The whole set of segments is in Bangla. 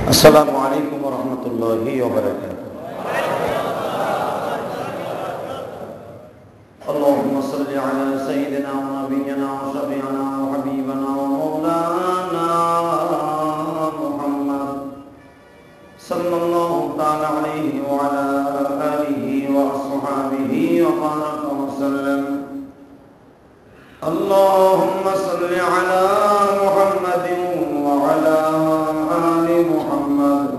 السلام عليكم ورحمة الله وبركاته. اللهم صل على سيدنا ونبينا وشفيعنا وحبيبنا ومولانا محمد صلى الله تعالى عليه وعلى آله وأصحابه وبارك وسلم. اللهم صل على محمد وعلى آل محمد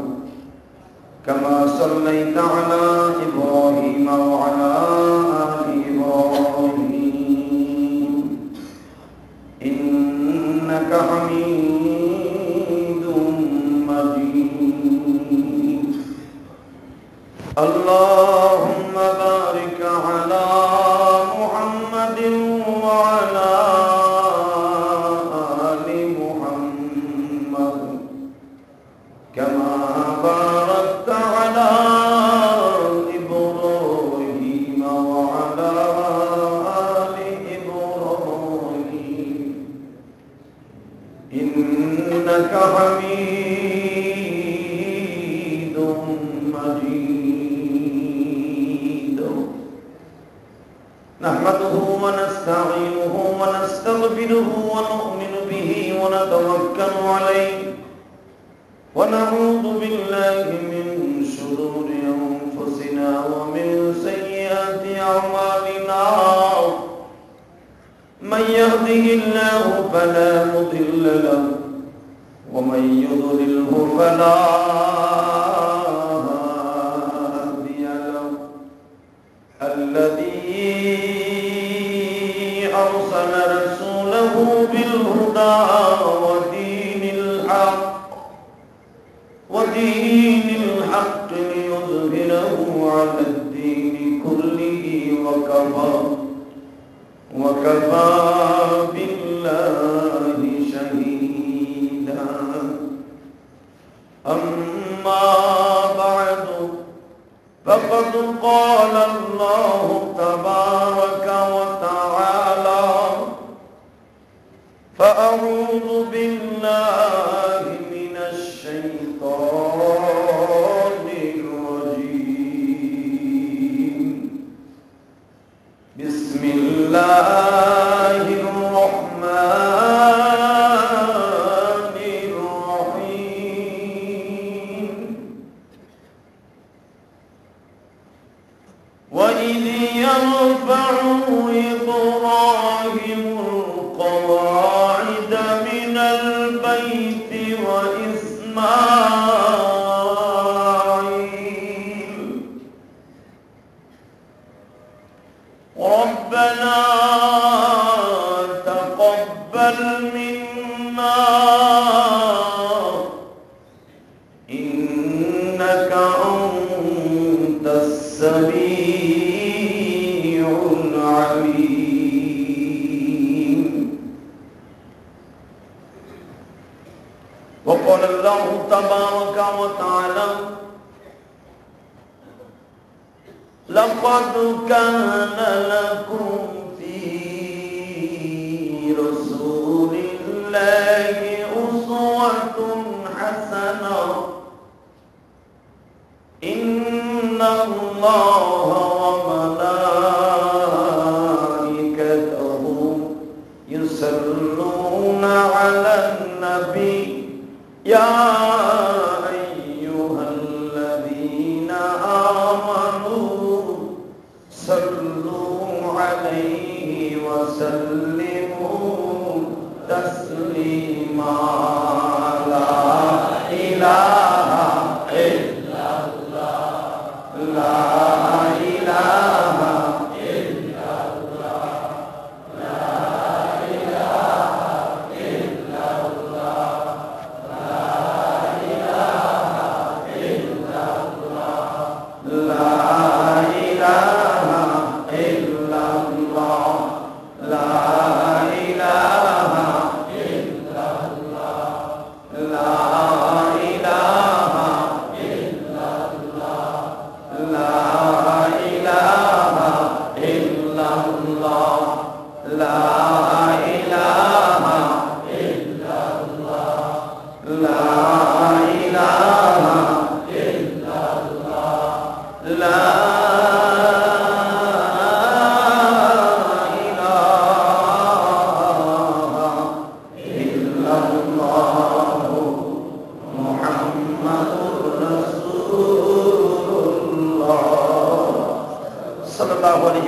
كما صليت على إبراهيم وعلى آل إبراهيم إنك حميد مجيد. اللهم بارك على محمد وعلى آل محمد كما باركت على إبراهيم وعلى آل إبراهيم إنك حميد مجيد. نحمده ونستعينه ونستغفره ونؤمن به ونتوكل عليه ونعوذ بالله من شرور أنفسنا ومن سيئات أعمالنا. من يهده الله فلا مضل له ومن يضلله فلا هادي له. الذي أرسل رسوله بالهدى ودين الحق ليظهره على الدين كله وكفى بالله شهيدا. أما بعد فقد قال الله تبارك وتعالى: فأعوذ بالله من الشيطان الرجيم. بسم الله الرحمن الرحيم. وإذ يرفع إبراهيم القواعد من البيت وإسماعيل ربنا تقبل منا إنك أنت السميع العليم. وقال الله تبارك وتعالى: لقد كان لكم في رسول الله أسوة حسنة إن الله وملائكته يصلون على النبي يا أيها الذين آمنوا صلوا عليه وسلموا تسليما. لا إله إلا الله لا إله إلا الله لا إله إلا الله لا إله إلا الله لا إله إلا الله لا إله إلا الله لا إله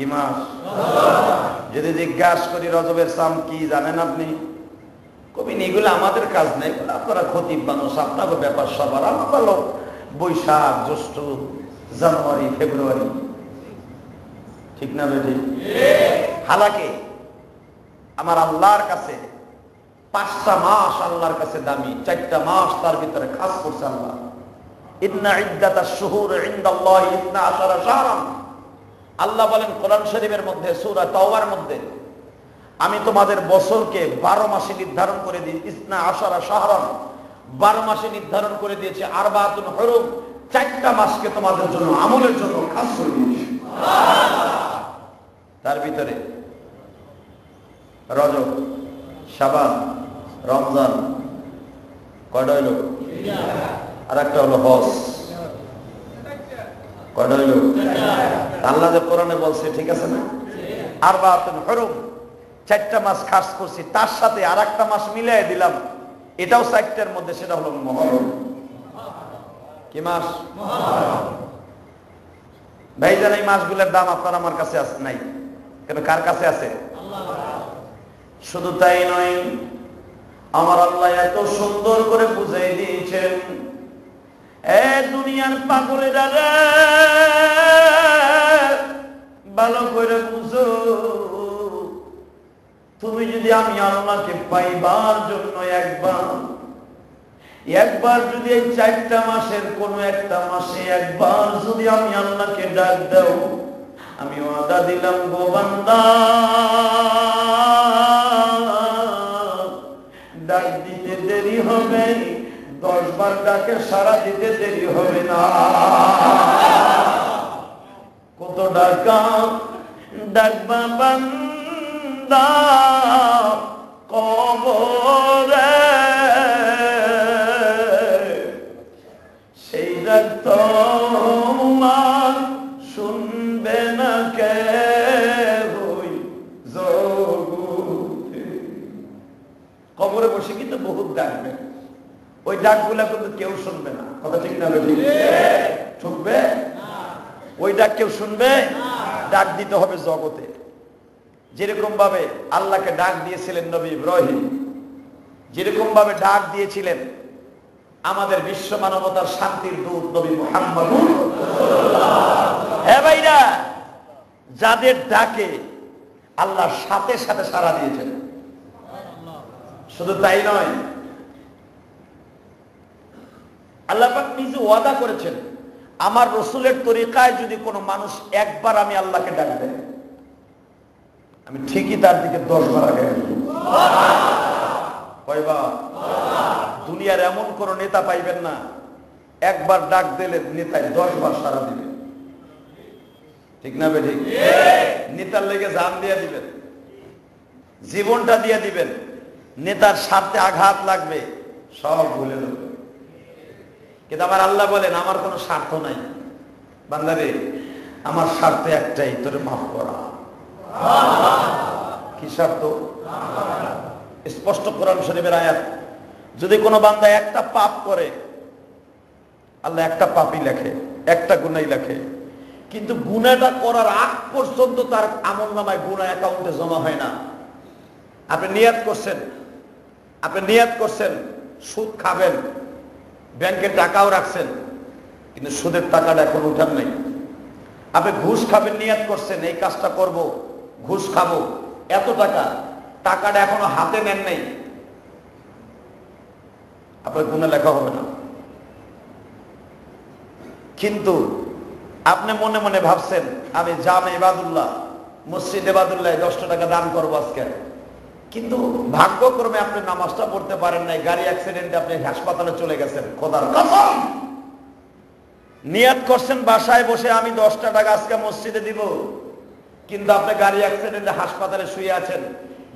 কি মাস? যদি জিজ্ঞাসা করি রজবের চাম কি জানেন আপনি? কবি এগুলো আমাদের কাজ নেই, আপনারা খতিব মানুষ, আপনাকে ব্যাপার সবার। আমার ভালো বৈশাখ, জ্যৈষ্ঠ, জানুয়ারি, ফেব্রুয়ারি, ঠিক না বেটি? হালাকে আমার আল্লাহর কাছে 5টা মাস আল্লাহর কাছে দামি, 4টা মাস তার ভিতরে খাস করছে আল্লাহ। ইন্না ইদ্দাতাশ শুহুর ইনদাল্লাহি 12 শাহরান। আল্লাহ বলেন কোরআন শরীফের মধ্যে, সূরা তাওবার মধ্যে, আমি তোমাদের বছরকে 12 মাসে নির্ধারণ করে দিই। 12 শাহরান, 12 মাসে নির্ধারণ করে দিয়েছে। আরবাতুন হুরুম, 4টা মাসকে তোমাদের জন্য আমলের জন্য খাস করে দিয়েছে। তার ভিতরে রজব, শাবান, রমজান, কয়টা হইল? আর একটা হলো হজ। কয়টা হইল? আল্লাহ যে কোরআনে বলছে, ঠিক আছে না? আরবাতুন হুরুম, 4টা মাস খাস করছি, তার সাথে আর একটা মাস মিলাই দিলাম, এটাও 4টার মধ্যে, সেটা হলো মুহররম। কি মাস? ভাইজান, এই মাসগুলোর দাম আপনার আমার কাছে আছে নাই, কেন? কার কাছে আছে? শুধু তাই নয়, আমার আল্লাহ এত সুন্দর করে বুঝাই দিয়েছেন, এ দুনিয়ার পাগলেরা রে, ভালো করে বুঝো, তুমি যদি আমি আল্লাহকে পাইবার জন্য একবার যদি এই 4টা মাসের কোন একটা মাসে একবার যদি আমি আল্লাহকে ডাক দাও, আমি ওয়াদা দিলাম গো বান্দা, ডাক দিতে দেরি হবে, 10 বার ডাকে সাড়া দিতে দেরি হবে না। কত ডাকবা বান্দা কবরে, সেই ডাক তোমার শুনবে না কে হই জগতে। কবরে বসে কিন্তু বহুত ডাকবে, ওই ডাকগুলা কিন্তু কেউ শুনবে না। কথা ঠিক না? শুনবে? ওই ডাক কেউ শুনবে? ডাক দিতে হবে জগতে। যেরকম ভাবে আল্লাহকে ডাক দিয়েছিলেন নবী ইব্রাহিম, যেরকম ভাবে ডাক দিয়েছিলেন আমাদের বিশ্ব মানবতার শান্তির দূত নবী মুহাম্মদ। হ্যাঁ ভাইরা, যাদের ডাকে আল্লাহ সাথে সাথে সাড়া দিয়েছেন। শুধু তাই নয়, আল্লাহ পাক নিজে ওয়াদা করেছেন, আমার রসুলের তরিকায় যদি কোনো মানুষ একবার আমি আল্লাহকে ডাকবে, আমি ঠিকই তার দিকে 10 বার আগে আসবো। কয়বার? দুনিয়ার এমন কোন নেতা পাইবেন না, একবার ডাক দিলে নেতায় 10 বার সাড়া দিবে। ঠিক না বেঠিক? নেতার লেগে জান দিয়ে দিবেন, জীবনটা দিয়ে দিবেন, নেতার স্বার্থে আঘাত লাগবে, সব ভুলে দেবে। কিন্তু আমার আল্লাহ বলেন, আমার কোনো স্বার্থ নাই বান্দারে, আমার স্বার্থ একটাই, তোরে মাফ করা। কি স্বার্থ? স্পষ্ট কোরআন শরীফের আয়াত। যদি কোনো বান্দা একটা পাপ করে, আল্লাহ একটা পাপই লেখে, একটা গুনাই লেখে, কিন্তু গুনাহটা করার আগ পর্যন্ত তার আমলনামায় গুনাহ অ্যাকাউন্টে জমা হয় না। আপনি নিয়াত করছেন সুদ খাবেন, ব্যাংকে টাকাও রাখছেন, কিন্তু সুদের টাকাটা এখন উঠান নাই। আপনি ঘুষ খাবেন, নিয়াত করছেন এই কাজটা করব, ঘুষ খাবো, এত টাকাটা এখনো হাতে নেন নাই, আপনার গুনাহ লেখা হবে না। কিন্তু আপনি মনে মনে ভাবছেন, আমি জামে ইবাদুল্লাহ, মসজিদ ইবাদুল্লাহ 10 টাকা দান করবো আজকে, কিন্তু ভাগ্যক্রমে আপনি নামাজটা পড়তে পারেন নাই, গাড়ি অ্যাক্সিডেন্টে আপনি হাসপাতালে চলে গেছেন। খোদার কসম, নিয়াত করছেন বাসায় বসে আমি 10টা টাকা আজকে মসজিদে দিব, কিন্তু আপনি গাড়ি অ্যাক্সিডেন্টে হাসপাতালে শুয়ে আছেন।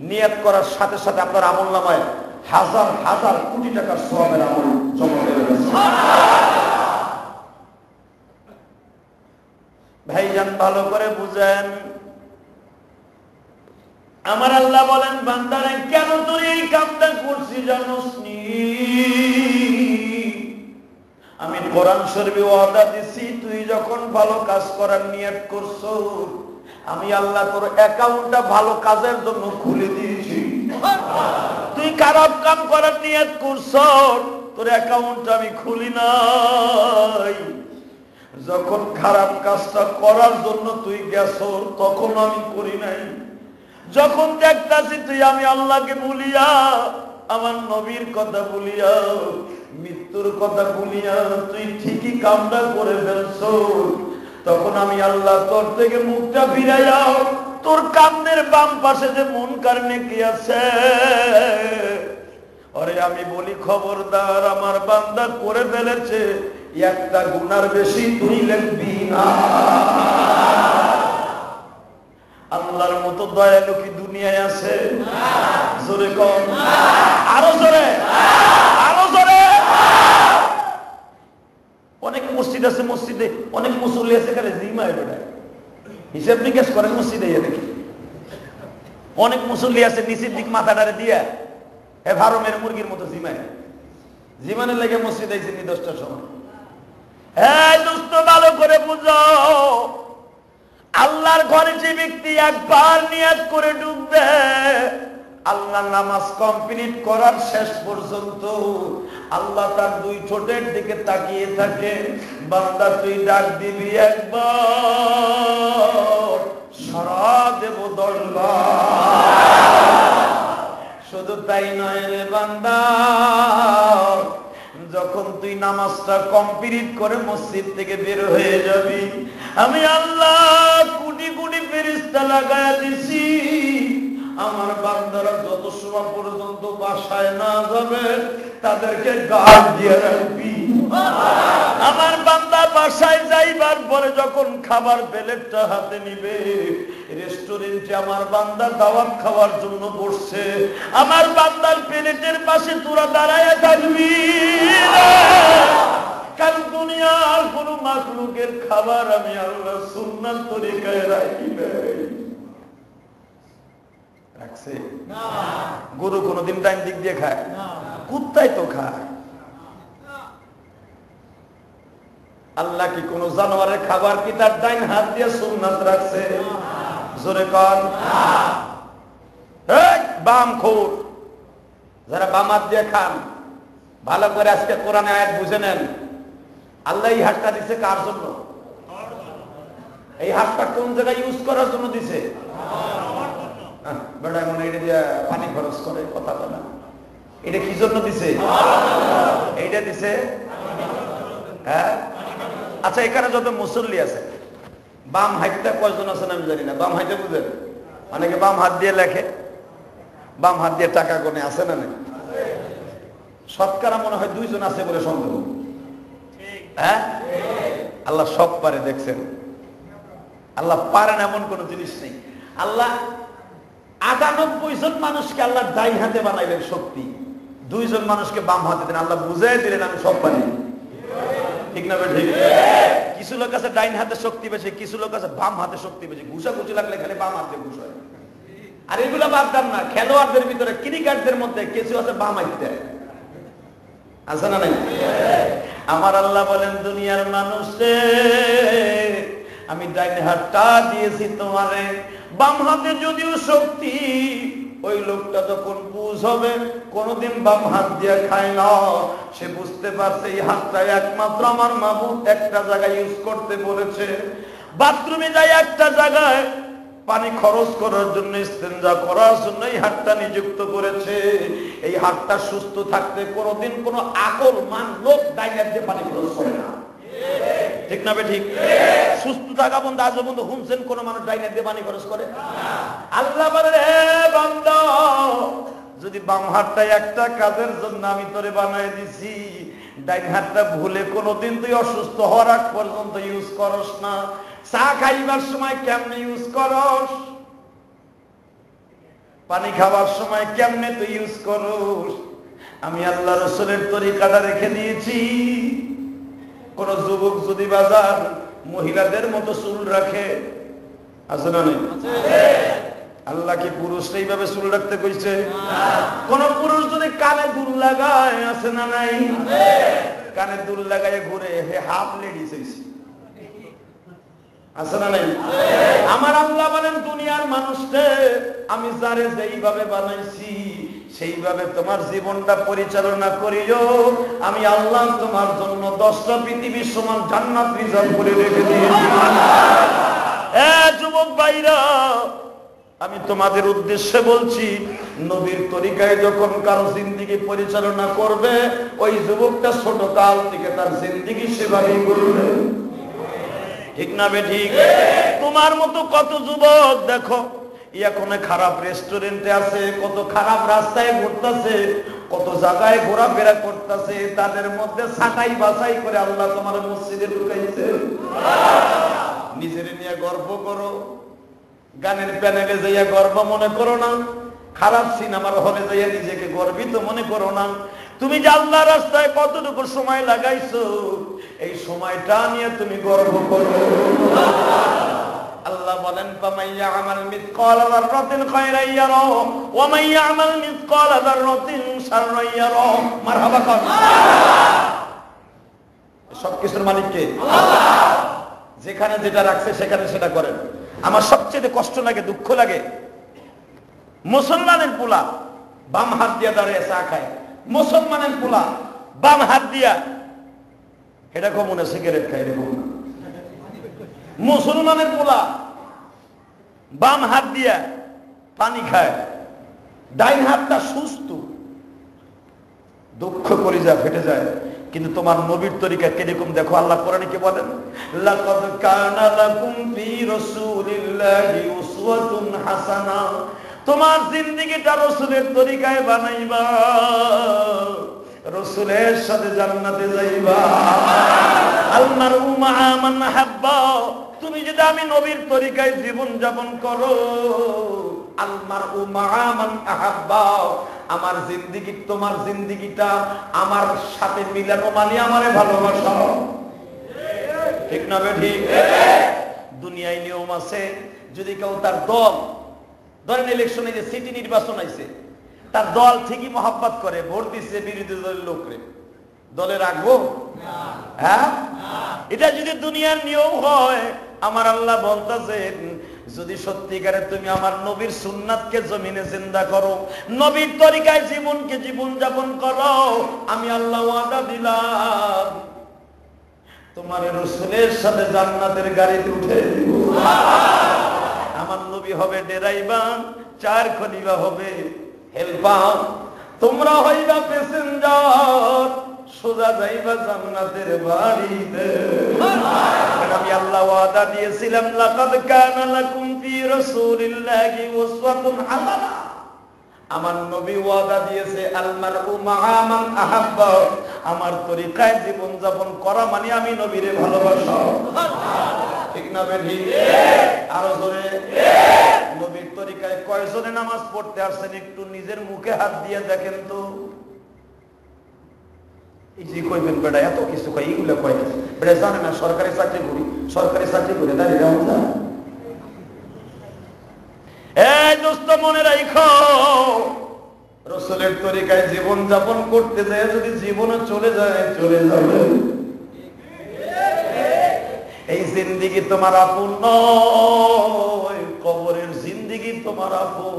নিয়াত করার সাথে সাথে আপনার আমলনামায় হাজার হাজার কোটি টাকার সওয়াবের আমল জমা হয়ে গেছে। ভাইজান, ভালো করে বুঝেন, আমার আল্লাহ বলেন, বান্দারে কেন তুই এই কামটা করছিস জানোস নি? আমি কোরআন শরীফে ওয়াদা দিছি, তুই যখন ভালো কাজ করার নিয়ত করছো, আমি আল্লাহ তোর অ্যাকাউন্টটা ভালো কাজের জন্য খুলে দিয়েছি। তুই খারাপ কাম করার নিয়ত করছ, তোর অ্যাকাউন্টটা আমি খুলি নাই। যখন খারাপ কাজটা করার জন্য তুই গেছ তখন আমি করি নাই। যখন দেখতাছি তুই আমি আল্লাহকে ভুলিয়া, আমার নবীর কথা ভুলিয়া, মৃত্যুর কথা ভুলিয়া তুই ঠিকই কামটা করে ফেলছ, তখন আমি আল্লাহ তোর থেকে মুখটা ফিরাইয়া তোর কান্দের বাম পাশে যে মুনকার নেকি আছে, আরে আমি বলি খবরদার, আমার বান্দা করে ফেলেছে, একটা গুনার বেশি তুই লিখবি না। আল্লাহর মতো দয়ালু কি দুনিয়ায় আছে? জোরে কম, আরো জোরে, আরো জোরে। অনেক মসজিদ আছে, মসজিদে অনেক মুসল্লি আছে, এখানে জিমায় বেড়ায়। হিসাব নিকেশ করেন মসজিদে দেখি, অনেক মুসল্লি আছে নিচের দিক মাথাটারে দিয়া ফার্মের মুরগির মতো জিমায়। জিমানের লেগে মসজিদ আইছে 10টার সময়। হ্যাঁ দোস্ত, ভালো করে বুঝো, আল্লাহর ঘরে যে ব্যক্তি একবার নিয়াত করে ঢুকবে, আল্লাহর নামাজ কমপ্লিট করার শেষ পর্যন্ত আল্লাহ তার দুই ঠোঁটের দিকে তাকিয়ে থাকে। বান্দা তুই ডাক দিবি একবার, সারা দেব 10 বার। শুধু তাই নয় রে বান্দা, যখন তুই নামাজটা কমপ্লিট করে মসজিদ থেকে বের হয়ে যাবি, আমি আল্লাহ কোটি কোটি ফেরেশতা লাগায়া দিছি, আমার বান্দারা যত সময় পর্যন্ত বাসায় না যাবে তাদেরকে গার্ড দিয়ে রাখবি। আমার বান্দা বাসায় যাইবার পরে যখন খাবার প্লেটটা হাতে নিবে, রেস্টুরেন্টে আমার বান্দা দাওয়াত খাওয়ার জন্য বসছে, আমার বান্দার প্লেটের পাশে তোরা দাঁড়ায় থাকবি, কারণ দুনিয়ার কোন মাখলুকের খাবার আমি আল্লাহ সুন্নাত তরিকায় রাখি নাই। রাখছে না? গরু কোনদিন ডাইন দিক দিয়ে খায়? কুত্তাই তো খায়। আল্লাহ কি কোন জানোয়ারের খাবার কি তার ডাইন হাত দিয়ে সুন্নাত রাখছে? জোরে কর। বাম খোর যারা বাম হাত দিয়ে খান, ভালো করে আজকে কোরআনে আয়াত বুঝে নেন। আল্লাহ এই হাতটা দিছে কার জন্য? এই হাতটা কোন জায়গায় ইউজ করার জন্য দিছে? বেটা মনে এটা দিয়ে পানি খরচ করে, কথা বলে। এটা কি জন্য দিছে? এইটা দিছে, হ্যাঁ। আচ্ছা, এখানে যত মুসল্লি আছে, বাম হাতটা কয়জন আছেন আমি জানি না। বাম হাতে বুঝেন? অনেকে বাম হাত দিয়ে লেখে, বাম হাত দিয়ে টাকা গনে, আছে না? শতকরা মনে হয় 2 জন আছে বলে সন্দেহ। হ্যাঁ, আল্লাহ সব পারে, দেখছেন? আল্লাহ পারেন এমন কোন জিনিস নেই। আল্লাহ 98 জন মানুষকে আল্লাহ ডাইন হাতে বানাইলেন শক্তি, 2 জন মানুষকে বাম হাতে দেন। আল্লাহ বুঝাই দিলেন আমি সব পারি। ঠিক না? ঠিক। কিছু লোক আছে ডাইন হাতে শক্তি বেশি, কিছু লোক আছে বাম হাতে শক্তি বেশি। ঘুষাঘুষি লাগলে খালি বাম হাতে ঘুষ হয়। আর এগুলা বাদ দেন না, খেলোয়াড়দের ভিতরে ক্রিকেটারদের মধ্যে কিছু আছে বাম হাতে, আছে না? নাই? আমার আল্লাহ বলেন, দুনিয়ার মানুষে আমি ডাইন হাতটা দিয়েছি তোমারে, বাম হাতে যদিও শক্তি, ওই লোকটা যখন বুঝ হবে কোনদিন বাম হাত দিয়ে খায় না, সে বুঝতে পারছে এই হাতটা একমাত্র আমার মাবুদ একটা জায়গায় ইউজ করতে বলেছে। বাথরুমে যাই একটা জায়গায় পানি খরচ করার জন্য, ইস্তেঞ্জা করার জন্য এই হাতটা নিযুক্ত করেছে। এই হাতটা সুস্থ থাকতে কোনদিন কোন আকল মান লোক ডাইন হাত দিয়ে পানি খরচ করে না। ঠিক না? ঠিক। সুস্থ থাকা বন্ধু আজ বন্ধু শুনছেন কোন মানুষ ডাইন হাত দিয়ে পানি খরচ করে? আল্লাহ বলেন, হে বান্দা, যদি বাম হাতটা একটা কাজের জন্য আমি তোরে বানাই দিছি, ডাইন হাতটা ভুলে কোনদিন তুই অসুস্থ হওয়ার আগ পর্যন্ত ইউজ করস না। চা খাইবার সময় কেমনে ইউজ করস, পানি খাবার সময় কেমনে তুই ইউজ করস, আমি আল্লাহ রাসূলের তরিকাটা রেখে দিয়েছি। কোন যুবক যদি বাজার মহিলাদের মতো চুল রাখে, আছে না? নেই? আল্লাহ কি পুরুষ এইভাবে চুল রাখতে কইছে? কোন পুরুষ যদি কানে দুল লাগায়, আছে না? নাই? কানে দুল লাগায় ঘুরে, হে হাফ লেডিস হইছে। আছে না নাই? আমার আল্লাহ বলেন দুনিয়ার মানুষকে আমি যারে যেইভাবে বানাইছি সেইভাবে তোমার জীবনটা পরিচালনা করিও। আমি আল্লাহ তোমার জন্য 10টা পৃথিবীর সমান জান্নাত রিজার্ভ করে রেখে দিয়েছি। যুবক ভাইরা, আমি তোমাদের উদ্দেশ্যে বলছি, নবীর তরিকায় যখন কারো জিন্দেগি পরিচালনা করবে, ওই যুবকটা ছোট কাল থেকে তার জিন্দেগি সেভাবেই করবে। ঠিক না বে ঠিক? তোমার মতো কত যুবক দেখো এখন খারাপ রেস্টুরেন্টে আছে, কত খারাপ রাস্তায় ঘুরতেছে, কত জায়গায় ঘোরাফেরা করতেছে, তাদের মধ্যে ছাঁটাই বাছাই করে আল্লাহ তোমার মসজিদে ঢুকাইছে। নিজের নিয়ে গর্ব করো, গানের প্যানেলে যাইয়া গর্ব মনে করো না, খারাপ সিনেমার হলে যাইয়া নিজেকে গর্বিত মনে করো না। তুমি যে আল্লাহর রাস্তায় কতটুকু সময় লাগাইছো, এই সময়টা নিয়ে তুমি গর্ব করো। আল্লাহ বলেন ফামাইয়া আমাল মিসকালা যাররাতিন খায়রান ইয়ারা ওয়া মাইয়া আমাল মিসকালা যাররাতিন শাররান ইয়ারা। মারহাবা কর। সবকিছুর মালিক কে? আল্লাহ। যেখানে যেটা রাখছে সেখানে সেটা করেন। আমার সবচেয়ে কষ্ট লাগে, দুঃখ লাগে, মুসলমানের পোলা বাম হাত দিয়া দাঁড়িয়ে চা খায়, মুসলমানের পোলা বাম হাত দিয়া এরকম মনে সিগারেট খায়, এরকম না। মুসলমানের পোলা বাম হাত দিয়া পানি খায়, ডাইন হাতটা সুস্থ। দুঃখ করে যায়, ফেটে যায়। কিন্তু তোমার নবীর তরিকা কিরকম দেখো, আল্লাহ কোরআনে কি বলেন? লাকাদ কানা লাকুম ফি রাসূলিল্লাহি উসওয়াতুন হাসানা। তোমার জিন্দেগিটা রাসূলের তরিকায় বানাইবা, রাসূলের সাথে জান্নাতে যাইবা। আল মারউ মা'a মান হাব্বা। তুমি যদি আমি নবীর তরিকায় জীবন যাপন করো, আল মারউ মা'a মান আহাব্বা। আমার জিন্দেগি তোমার জিন্দেগিটা আমার সাথে মিলানো মানে আমারে ভালোবাসো। ঠিক না বে ঠিক? দুনিয়ায় নিয়ম আছে, যদি কেউ তার দল, ধরেন ইলেকশনে যে সিটি নির্বাচন আইছে, তার দল ঠিকই মহব্বত করে, ভোট দিচ্ছে বিরোধী দলের লোকরে, দলে রাখবো? হ্যাঁ, এটা যদি দুনিয়ার নিয়ম হয়, আমার আল্লাহ বলতেছেন যদি সত্যিকারে তুমি আমার নবীর সুন্নাতকে জমিনে জিন্দা করো, নবীর তরিকায় জীবনকে জীবন যাপন করো, আমি আল্লাহ ওয়াদা দিলাম তোমার রাসূলের সাথে জান্নাতের গাড়িতে উঠে দিব। আমার নবী হবে ড্রাইভার, 4 খলিফা হবে হেল্পার, তোমরা হইবা প্যাসেঞ্জার, সোজা যাইবা জান্নাতের বাড়িতে। আমি আল্লাহ ওয়াদা দিয়েছিলাম লাকাদ কানা লাকুম ফি রাসূলিল্লাহি উসওয়াতুন হাসানা। আমার নবী ওয়াদা দিয়েছে আল মারউ মা'a মান আহাব্বা। আমার তরিকায় জীবন যাপন করা মানে আমি নবীরে ভালোবাসা। ঠিক না বে ঠিক? আরো জোরে। নবীর তরিকায় কয়জনে নামাজ পড়তে আসছেন একটু নিজের মুখে হাত দিয়ে দেখেন তো। এই যে কইবেন বেটা এত কিছু কয়, এইগুলো কয় না বেটা, জানে না সরকারি চাকরি করি, সরকারি চাকরি করে দাঁড়িয়ে যাও না। এই দোস্ত মনে রাখো, রাসূলের তরিকায় জীবন যাপন করতে যায় যদি জীবনে চলে যায়, চলে যাবে। এই জিন্দেগি তোমার আপন নয়, কবরের জিন্দেগি তোমার আপন।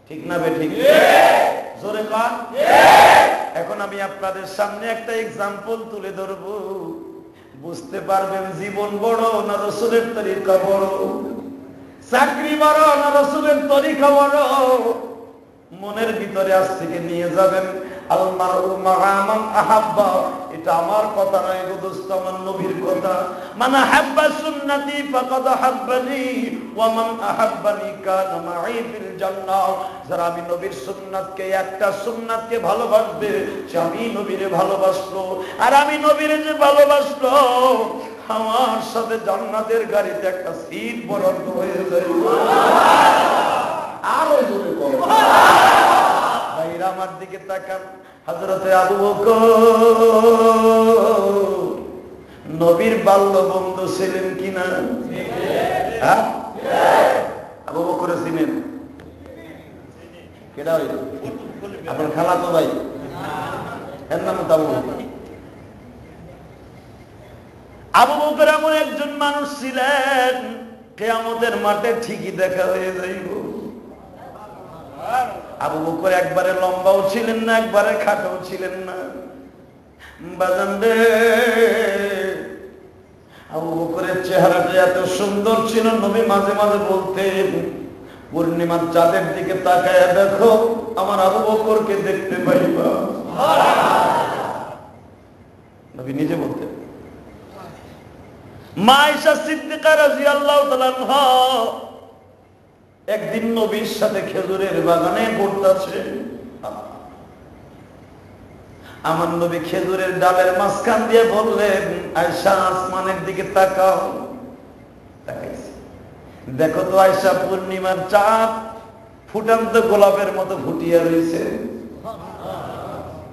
ঠিক না বে ঠিক? জোরে কান। এখন আমি আপনাদের সামনে একটা এক্সাম্পল তুলে ধরবো, বুঝতে পারবেন জীবন বড় না রাসূলের তরিকা বড়, চাকরি বড় না রাসূলের তরিকা বড়। মনের ভিতরে আজ থেকে নিয়ে যাবেন আল মারউ মা'a মান আহাব্বা। এটা আমার কথা নয় গো দোস্ত, আমার নবীর কথা। মান আহাব্বা সুন্নতি ফাকাদ আহাব্বানি ওয়া মান আহাব্বানি কানা মা'i ফিল জান্নাহ। যারা আমি নবীর সুন্নাতকে, একটা সুন্নাতকে ভালোবাসবে, সে আমি নবীরে ভালোবাসলো, আর আমি নবীরে যে ভালোবাসলো, আমার সাথে জান্নাতের গাড়িতে একটা সিট বরাদ্দ হয়ে যায়। আরো জোরে বলো। ভাইরা আমার দিকে তাকান, হযরতে আবু বকর নবীর বাল্য বন্ধু ছিলেন কিনা? হ্যাঁ, আবু বকর ছিলেন। কেডা হইল? আপনার খালাতো ভাই, এর নাম তো আবু বকর। আবু বকর এমন একজন মানুষ ছিলেন, কিয়ামতের মাঠে ঠিকই দেখা হয়ে যাইব। আবু বকর একবারে লম্বাও ছিলেন না, একবারে খাটোও ছিলেন না। বাজান রে, আবু বকরের চেহারাটা এত সুন্দর ছিল, নবী মাঝে মাঝে বলতেন, পূর্ণিমার চাঁদের দিকে তাকায় দেখো, আমার আবু বকরকে দেখতে পাইবা। নবী নিজে বলতেন। মা আয়েশা সিদ্দিকা রাদিয়াল্লাহু তাআলা আনহা একদিন নবীর সাথে খেজুরের বাগানে ঘুরতেছে। আমার নবী খেজুরের ডালের মাঝখান দিয়ে বললেন, আয়েশা আসমানের দিকে তাকাও। তাকাইছে, দেখো তো আয়েশা, পূর্ণিমার চাঁদ ফুটান্ত গোলাপের মতো ফুটিয়া রয়েছে।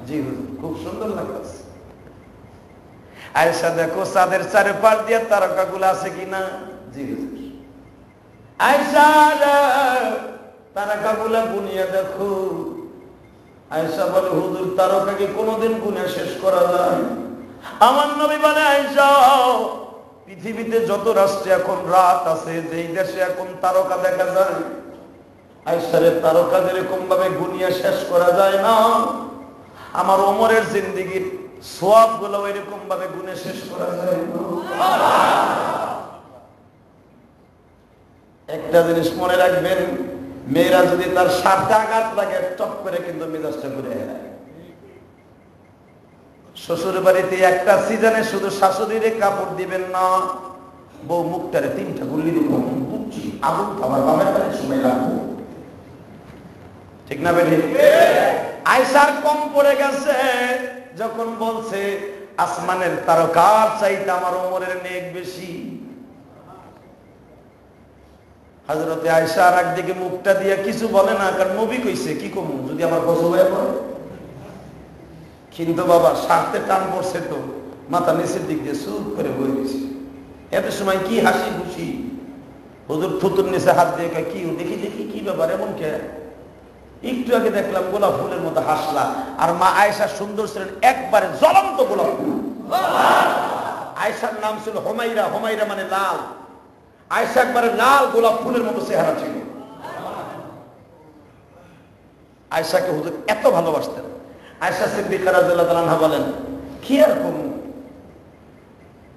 জি হুজুর, খুব সুন্দর লাগছে। আয়েশা দেখো চাঁদের চারপাশ দিয়ে তারকাগুলো আছে কিনা। জি হুজুর। আয়েশা তারকাগুলা গুনিয়া দেখো। আয়েশা বলে, হুজুর তারকা কি কোনোদিন গুনে শেষ করা যায়? আমার নবী বলে, আয়েশা পৃথিবীতে যত রাষ্ট্রে এখন রাত আছে, যেই দেশে এখন তারকা দেখা যায়, আয়েশারে তারকা যেরকম ভাবে গুনিয়া শেষ করা যায় না, আমার ওমরের জিন্দেগীর সওয়াব গুলো এরকম ভাবে গুনে শেষ করা যায় না। একটা জিনিস মনে রাখবেন, মেয়েরা যদি তার সাথে আঘাত লাগে টপ করে কিন্তু মেজাজটা ঘুরে যায়। শ্বশুর বাড়িতে একটা সিজনে শুধু শাশুড়িরে কাপড় দিবেন না, বউ মুখটারে 3টা গুলি দিব, বুঝছি আগুন আমার বাবার বাড়ি সময় লাগবো। ঠিক না বেটি? আয়েশার কম পড়ে গেছে যখন বলছে, আসমানের তারকার চাইতে আমার ওমরের নেক বেশি। হযরতে আয়েশা আর একদিকে মুখটা দিয়ে কিছু বলে না, কারণ নবী কইছে কি কমু যদি আমার গজব হয়ে পড়ে। কিন্তু বাবা স্বার্থে টান পড়ছে তো মাথা নিচের দিক দিয়ে চুপ করে বই গেছে। এত সময় কি হাসি খুশি, হুজুর থুতুর নিচে হাত দিয়ে কি দেখি দেখি কি ব্যাপার এমন কে? একটু আগে দেখলাম গোলাপ ফুলের মতো হাসলা। আর মা আয়েশা সুন্দর ছিলেন, একবারে জ্বলন্ত গোলাপ ফুল। আয়েশার নাম ছিল হুমাইরা, হুমাইরা মানে লাল। আয়েশা একবারে লাল গোলাপ ফুলের মতো চেহারা ছিল। আয়েশাকে হুজুর এত ভালোবাসতেন। আয়েশা সিদ্দিকা রাদিয়াল্লাহু তাআলা আনহা বলেন, কি আর কম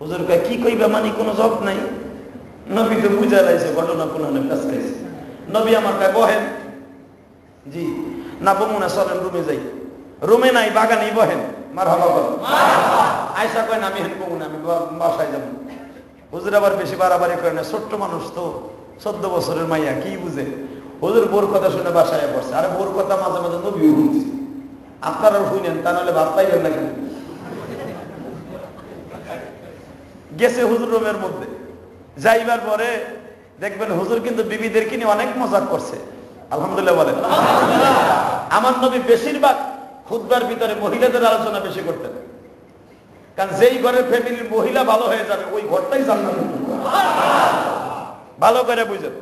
হুজুর কয় কি কইবা, মানে কোনো জব নাই। নবী তো বুঝা লাইছে ঘটনা পুরানো কাজ খাইছে। নবী আমার কয় বহেন। জি না বমুনা, চলেন রুমে যাই। রুমে নাই, বাগানেই বহেন। মারহাবা বলেন। আয়েশা কয় না আমি হেন বমুনা, আমি বাসায় যাবো। হুজুর আবার বেশি বাড়াবাড়ি করে না, ছোট্ট মানুষ তো, 14 বছরের মাইয়া, কি বুঝে। হুজুর বোর কথা শুনে বাসায় পড়ছে। আরে বোর কথা মাঝে মাঝে নবীও শুনছে, আপনারাও শুনেন, তা নাহলে ভাত পাইবেন না কেন? গেছে হুজুর রুমের মধ্যে, যাইবার পরে দেখবেন হুজুর কিন্তু বিবিদেরকে নিয়ে অনেক মজাক করছে। আলহামদুলিল্লাহ বলেন। আমার নবী বেশিরভাগ খুতবার ভিতরে মহিলাদের আলোচনা বেশি করতেন, কারণ যেই ঘরের ফ্যামিলির মহিলা ভালো হয়ে যাবে ওই ঘরটাই জান্নাত। ভালো করে বুঝেন।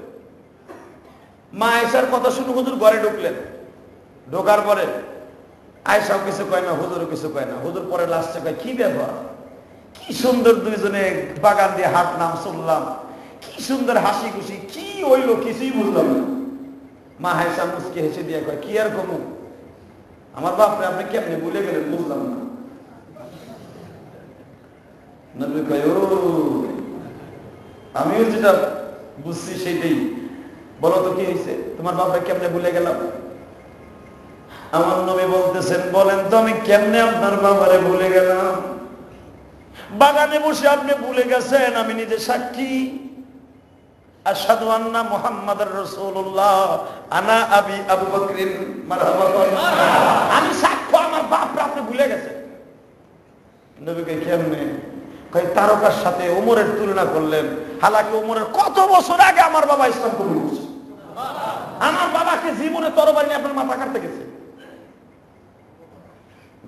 মা আয়েশার কথা শুনে হুজুর ঘরে ঢুকলেন। ঢোকার পরে আয়েশাও কিছু কয় না, হুজুরও কিছু কয় না। হুজুর পরে লাস্টে কয়, কি ব্যাপার, কি সুন্দর দুইজনে বাগান দিয়ে হাঁটলাম চললাম, কি সুন্দর হাসি খুশি, কি হইলো কিছুই বুঝলাম না। মা আয়েশা মুচকি হেসে দিয়ে কয়, কি আর কমু, আমার বাপরে আপনি কেমনে ভুলে গেলেন বুঝলাম না। নবী কয়, ও আমিও যেটা বুঝছি সেইটাই, বলো তো কি হয়েছে, তোমার বাপরে কেমনে ভুলে গেলাম? আমার নবী বলতেছেন, বলেন তো আমি কেমনে আপনার বাবারে ভুলে গেলাম? বাগানে বসে আপনি ভুলে গেছেন, আমি নিজে সাক্ষী। আশহাদু আন্না মুহাম্মাদুর রাসূলুল্লাহ আনা আবি আবু বকরিন মারহাবা। আমি সাক্ষ্য আমার বাপরা আপনি ভুলে গেছেন। নবীকে কেমনে কই, তারকার সাথে ওমরের তুলনা করলেন। হালাকি ওমরের কত বছর আগে আমার বাবা ইসলাম কবুল করেছে। আমার বাবাকে জীবনে তরবারি নিয়ে আপনার মাথা কাটতে গেছে।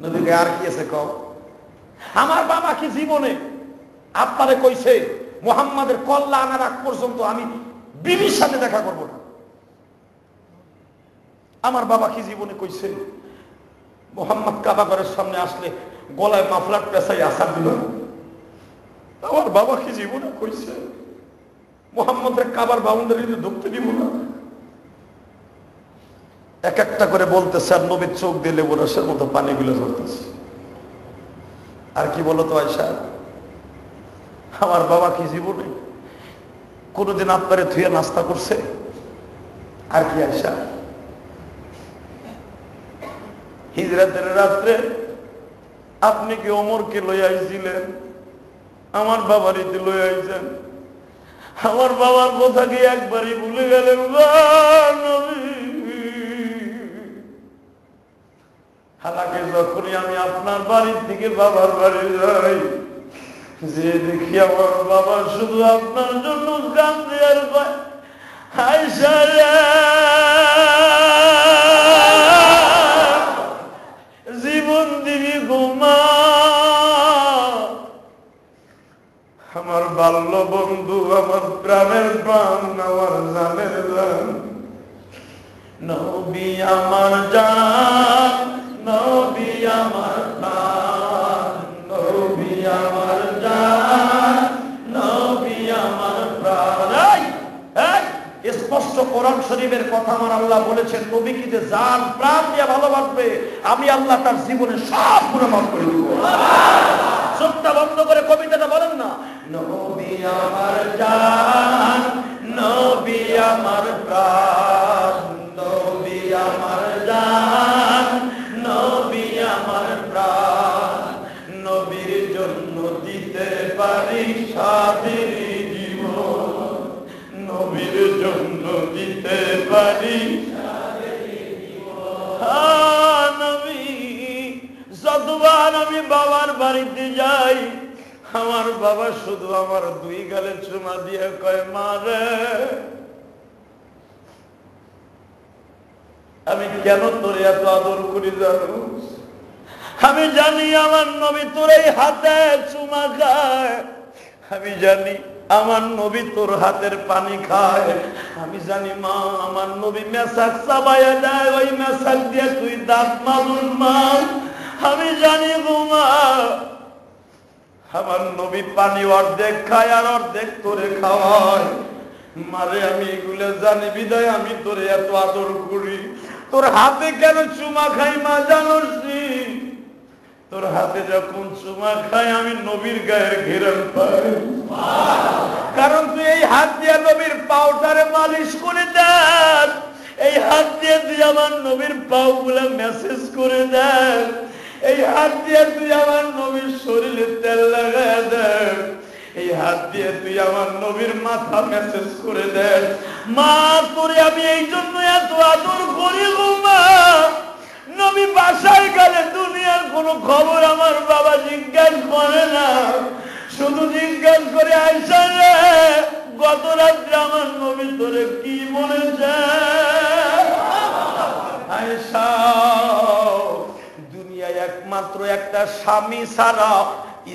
নবীকে আর কি আছে কও, আমার বাবা কি জীবনে আপনারে কইছে মুহাম্মাদের কল্লা আনার আগ পর্যন্ত আমি বিবির সাথে দেখা করব না? আমার বাবা কি জীবনে কইছে মুহাম্মদ কাবা ঘরের সামনে আসলে গলায় মাফলার পেছাই আসার দিল? আমার বাবা কি জীবনে কইছে মুহাম্মদের কাবার বাউন্ডারিতে ঢুকতে দিব না। এক একটা করে বলতেছে আর নবীর চোখ দিয়ে লেবু রসের মতো পানিগুলো ঝরতেছে। আর কি বলো তো আয়সা, আমার বাবা কি জীবনে কোনোদিন আপনারে ধুয়ে নাস্তা করছে? আর কি আয়সা, হিজরাতের রাত্রে আপনি কি ওমরকে লই আইছিলেন? আমার বাবার ইতি লই আইছেন। আমার বাবার কথা কি একবারই ভুলে গেলেন? হালাকে যখনই আমি আপনার বাড়ির থেকে বাবার বাড়ি যাই, যে দেখি আমার বাবা শুধু আপনার জন্য কান্দে আর কয়, আয়সা রে জীবন দিবি ঘুমা। আমার বাল্য বন্ধু, আমার প্রাণের প্রাণ, আমার জানের জান, নবী আমার জান, নবী আমার প্রাণ, নবী আমার জান, নবী আমার প্রাণ। স্পষ্ট কোরআন শরীফের কথা আমার আল্লাহ বলেছেন, নবী কি যে জান প্রাণ দিয়ে ভালোবাসবে, আমি আল্লাহ তার জীবনে সব গুনাহ মাফ করে দেব। চোখটা বন্ধ করে কবিতাটা বলেন না, নবী আমার জান, নবী আমার প্রাণ, নবী আমার জান, নবী আমার প্রাণ, নবীর জন্য দিতে পারি স্বাধীন জীবন, নবীর জন্য দিতে পারি নবী। যতবার আমি বাবার বাড়িতে যাই, আমার বাবা শুধু আমার দুই গালে চুমা দিয়ে কয়, মা রে আমি কেন তোর এত আদর করি জানো? আমি জানি আমার নবী তোর এই হাতে চুমা খায়, আমি জানি আমার নবী তোর হাতের পানি খায়, আমি জানি মা আমার নবী মেসাক চাবাইয়া দেয়, ওই মেসাক দিয়ে তুই দাঁত মাজুন মা, আমি জানি গো মা আমার নবী পানি অর্ধেক খায় আর অর্ধেক তোরে খাওয়ায়। মারে আমি এগুলো জানি বিদায় আমি তোরে এত আদর করি। তোর হাতে কেন চুমা খাই মা জানোস? তোর হাতে যখন চুমা খাই আমি নবীর গায়ের ঘেরান পাই, কারণ তুই এই হাত দিয়ে নবীর পাউটারে মালিশ করে দেন, এই হাত দিয়ে তুই আমার নবীর পাও গুলা মেসেজ করে দেন, এই হাত দিয়ে তুই আমার নবীর শরীরে তেল লাগায় দেন, এই হাত দিয়ে তুই আমার নবীর মাথা মেসেজ করে দেন। মা তোরে আমি এই জন্য এত আদর করি গো মা, নবী বাসায় গেলে দুনিয়ার কোন খবর আমার বাবা জিজ্ঞাসা করে না, শুধু জিজ্ঞাসা করে আয়সা রে গত রাত্রে আমার নবী তোরে কি বলেছে? আয়সা দুনিয়ায় একমাত্র একটা স্বামী ছাড়া,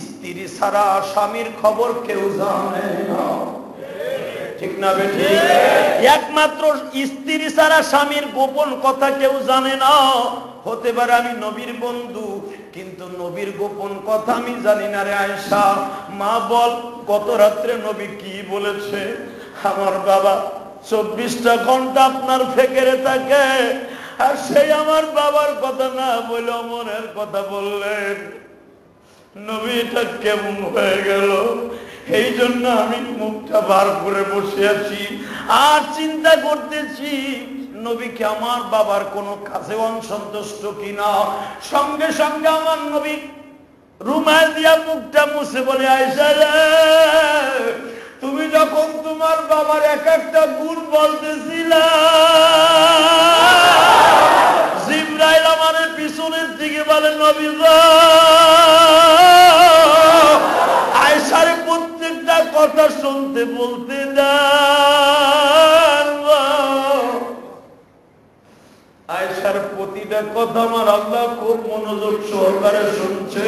স্ত্রী ছাড়া স্বামীর খবর কেউ জানে না, ঠিক না বেটি? একমাত্র স্ত্রী ছাড়া স্বামীর গোপন কথা কেউ জানে না। হতে পারে আমি নবীর বন্ধু, কিন্তু নবীর গোপন কথা আমি জানি না রে আয়েশা। মা বল গত রাত্রে নবী কি বলেছে? আমার বাবা 24টা ঘন্টা আপনার ফিকিরে থাকে, আর সেই আমার বাবার কথা না বলে ওমরের কথা বললেন। নবী এটা কেমন হয়ে গেল? এই জন্য আমি মুখটা বার করে বসে আছি আর চিন্তা করতেছি নবীকে আমার বাবার কোনো কাছে অসন্তুষ্ট কিনা। সঙ্গে সঙ্গে আমার নবী রুমাল দিয়া মুখটা মুছে বলে, আয়েশা রে তুমি যখন তোমার বাবার এক একটা গুণ বলতেছিলা, জিবরাইল আমাদের পিছনের দিকে বলে, নবী গো আয়েশার প্রত্যেকটা কথা শুনতে বলতে দেন। আয়েশার প্রতিটা কথা আমার আল্লাহ খুব মনোযোগ সহকারে শুনছে।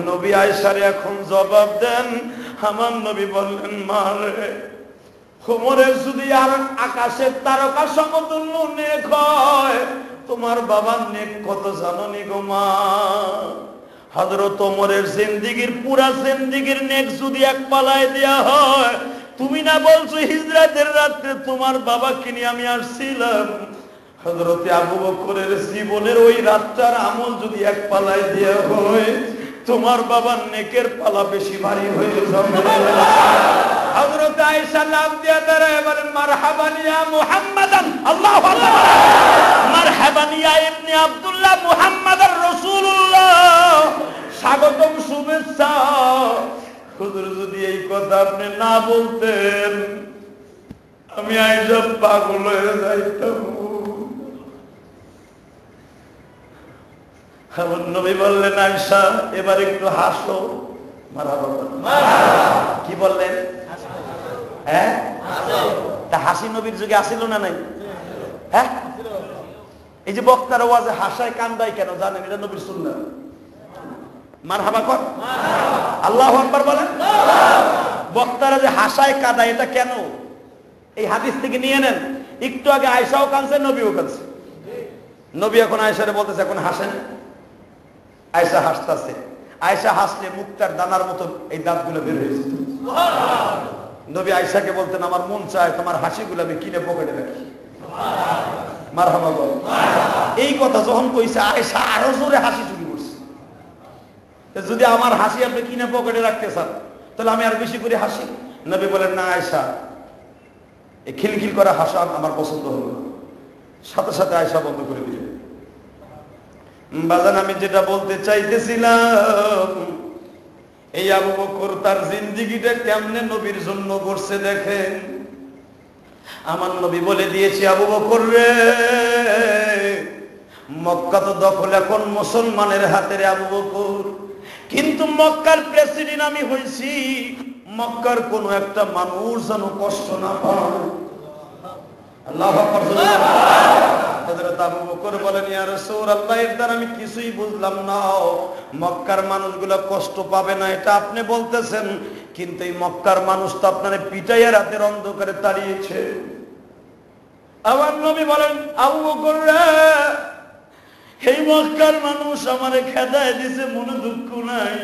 নবী আয়েশারে এখন জবাব দেন। আমার নবী বললেন, মা রে ওমরের যদি আর আকাশের তারকা সমতুল্য নেক হয়, তোমার বাবার নেক কত জানো নি গো মা? হযরত ওমরের জিন্দেগীর পুরা জিন্দেগীর নেক যদি এক পালায় দেয়া হয়, তুমি না বলছো হিজরাতের রাতে তোমার বাবাকে নিয়ে আমি আসছিলাম, হযরত আবু বকরের জীবনের ওই রাতটার আমল যদি এক পালায় দেয়া হয়, তোমার বাবার নেকের পালা বেশি ভারী হয়ে যাবে। হযরত আয়েশা লাফ দিয়ে দাঁড়ায় বলেন, মারহাবান ইয়া মুহাম্মাদান, আল্লাহু আকবার, মারহাবান ইয়া ইবনে আব্দুল্লাহ মুহাম্মাদুর রাসূলুল্লাহ, স্বাগতম, শুভেচ্ছা। হুজুর যদি এই কথা আপনি না বলতেন, আমি আয়েশা পাগল হয়ে যাইতাম। আমার নবী বললেন, আয়েশা এবার একটু হাসো। মারহাবা। কি বললেন? হ্যাঁ, তা হাসি নবীর যুগে আসিল না নাই? হ্যাঁ, এই যে বক্তার ওয়াজে হাসায় কান্দায় কেন জানেন? এটা নবীর সুন্নাত। মারহাবা কর, আল্লাহু আকবার বলেন। বক্তারা যে হাসায় কাঁদায় এটা কেন? এই হাদিস থেকে নিয়ে নেন। একটু আগে আয়েশাও কাঁদছে, নবীও কাঁদছে। নবী এখন আয়েশারে বলতেছে, এখন হাসেন। আয়েশা হাসতেছে। আয়েশা হাসলে মুক্তার দানার মতো এই দাঁতগুলো বের হয়েছে। নবী আয়েশাকে বলতেন, আমার মন চায় তোমার হাসিগুলো আমি কিনে পকেটে রাখি। মারহাবা বল। এই কথা যখন কইছে, আয়েশা আরো জোরে হাসি শুরু করছে। যদি আমার হাসি আপনি কিনে পকেটে রাখতে চান, তাহলে আমি আর বেশি করে হাসি। নবী বলেন, না আয়েশা, এই খিলখিল করা হাসা আমার পছন্দ হলো। সাথে সাথে আয়েশা বন্ধ করে দিলেন। বাজান, আমি যেটা বলতে চাইতেছিলাম, এই আবু বকর তার জিন্দেগিটা কেমনে নবীর জন্য করছে দেখেন। আমার নবী বলে দিয়েছে, আবু বকর রে, মক্কা তো দখল এখন মুসলমানের হাতে রে আবু বকর, কিন্তু মক্কার প্রেসিডেন্ট আমি হইছি, মক্কার কোন একটা মানুষ যেন কষ্ট না পায়। আল্লাহু আকবার। হযরত আবু বকর বলেন, ইয়া রাসূলুল্লাহ, এর দ্বারা আমি কিছুই বুঝলাম না। মক্কার মানুষগুলো কষ্ট পাবে না এটা আপনি বলতেছেন, কিন্তু এই মক্কার মানুষ তো আপনারে পিটাইয়া রাতের অন্ধকারে তাড়িয়েছে। আমার নবী বলেন, আবু বকর রে, এই মক্কার মানুষ আমারে খেদায় দিছে, মনে দুঃখ নাই,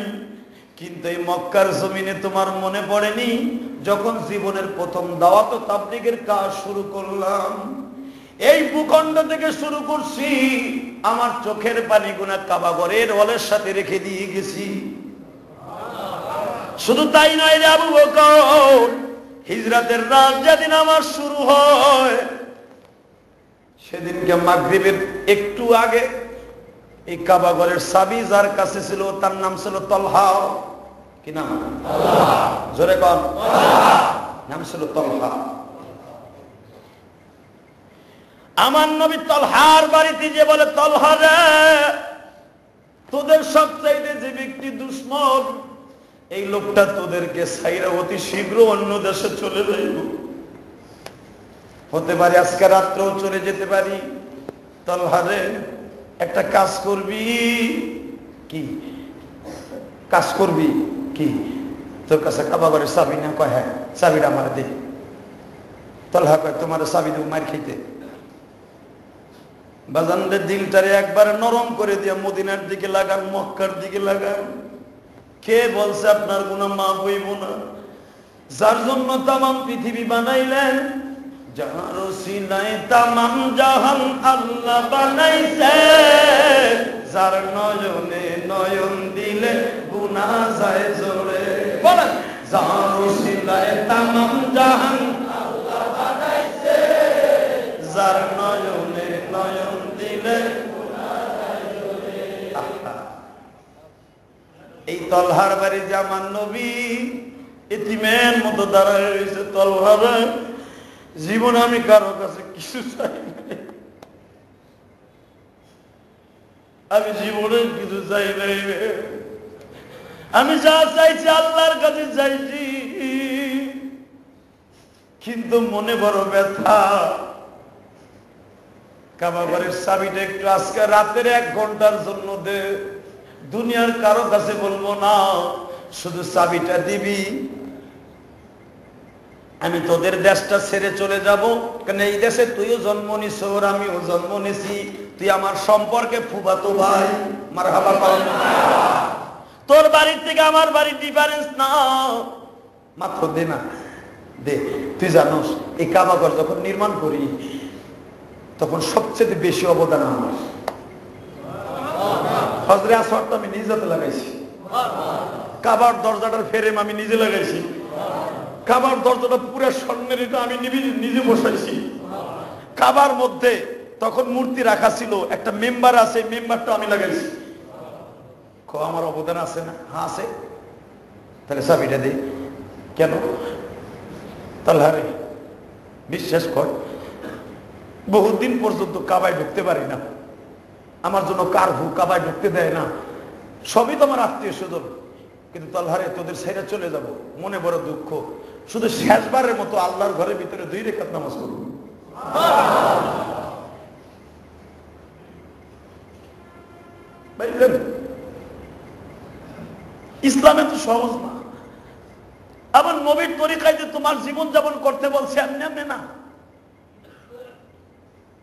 কিন্তু এই মক্কার জমিনে তোমার মনে পড়েনি যখন জীবনের প্রথম দাওয়াত ও তাবলীগের কাজ শুরু করলাম, এই ভূখণ্ড থেকে শুরু করছি, আমার চোখের পানিগুনা কাবা ঘরের ওয়ালের সাথে রেখে দিয়ে গেছি। শুধু তাই নয় রে আবু বকর, হিজরাতের রাত যেদিন আমার শুরু হয়, সেদিনকে মাগরিবের একটু আগে এই কাবা ঘরের চাবি যার কাছে ছিল তার নাম ছিল তলহা। কি নাম? জোরে কর। নাম ছিল তলহা। আমার নবী তলহার বাড়িতে যে বলে, তলহা রে, তোদের সবচাইতে যে ব্যক্তি দুশ্মন, এই লোকটা তোদেরকে ছাইরা অতি শীঘ্র অন্য দেশে চলে যাইব, হতে পারে আজকে রাত্রেও চলে যেতে পারি। তলহা রে, একটা কাজ করবি। কি কাজ করবি? কি? তোর কাছে কাবা ঘরের চাবি না? কয় হ্যাঁ। চাবিটা আমার দে। তলহা কয়, তোমার চাবি দেব মার খাইতে। বাজানদের দিলটারে একবার নরম করে দিয়ে মদিনার দিকে লাগান, মক্কার দিকে লাগান। কে বলছে আপনার কোনো মা বইব না? যার জন্য তামাম পৃথিবী বানাইলেন, যার সিনায় তামাম জাহান আল্লাহ বানাইছে, যার নয়নে নয়ন দিলে গুনাহ যায় জোরে। বলেন, যার সিনায় তামাম জাহান আল্লাহ বানাইছে, যার নয়নে নয়ন দিলে গুনাহ যায় জোরে। এই তলহার বাড়ি জামান নবী এতিমের মতো দাঁড়ায় রয়েছে। তলহার, জীবন আমি কারো কাছে কিছু চাই নাই, আমি জীবনে কিছু চাই নাই, আমি যা চাইছি আল্লাহর কাছে চাইছি, কিন্তু মনে বড় ব্যথা। কাবা ঘরের চাবিটা একটু আজকে রাতের 1 ঘন্টার জন্য দে, দুনিয়ার কারো কাছে বলবো না, শুধু চাবিটা দিবি, আমি তোদের দেশটা ছেড়ে চলে যাব। কারণ এই দেশে তুইও জন্ম নিস, আমিও জন্ম নিছি, তুই আমার সম্পর্কে ফুফাতো ভাই। মারহাবা। তোর বাড়ির থেকে আমার বাড়ির ডিফারেন্স না, মাত্র দে না দে। তুই জানোস এই কাবা ঘর যখন নির্মাণ করি তখন সবচেয়ে বেশি অবদান আমার। হজরে আসওয়াদ আমি নিজে হাতে লাগাইছি, কাবার দরজাটার ফ্রেম আমি নিজে লাগাইছি, কাবার দরজাটা পুরো স্বর্ণের এটা আমি নিজে বসাইছি। কাবার মধ্যে তখন মূর্তি রাখা ছিল, একটা মেম্বার আছে, মেম্বারটা আমি লাগাইছি। আমার অবদান আছে না? হ্যাঁ আছে। তাহলে চাবিটা দে। কেন? তাহলে বিশ্বাস কর, বহুদিন পর্যন্ত কাবায় ঢুকতে পারি না, আমার জন্য কারফু, কাবায় ঢুকতে দেয় না। সবই তো আমার আত্মীয় স্বজন, কিন্তু তালহারে তোদের সাইডে চলে যাব, মনে বড় দুঃখ। শুধু শেষবারের মতো আল্লাহর ঘরের ভিতরে 2 রাকাত নামাজ করব। ইসলামে তো সহজ না। আমার নবীর তরিকায় যে তোমার জীবন যাপন করতে বলছে এমনি এমনি না,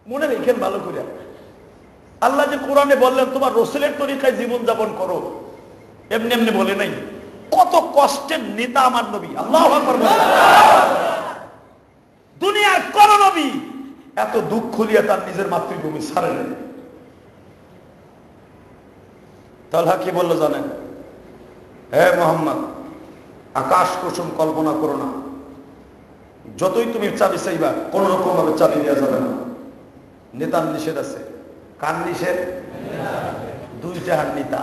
মনে রেখেন ভালো করে। আল্লাহ যে কোরআনে বললেন তোমার রসুলের তরিকায় জীবন যাপন করো, এমনি এমনি বলে নাই। কত কষ্টের নেতা আমার নবী, আল্লাহু আকবার বলেন। দুনিয়ার কোন নবী এত দুঃখ নিয়ে তার নিজের মাতৃভূমি ছাড়েন। তালহা কি বললো জানেন? হে মোহাম্মদ, আকাশ কুসুম কল্পনা করো না, যতই তুমি চাবি চাইবা কোন রকম ভাবে চাবি দেওয়া যাবে না। নেতার নিষেধ আছে। কার নিষেধ? 2টা হাত নেতা।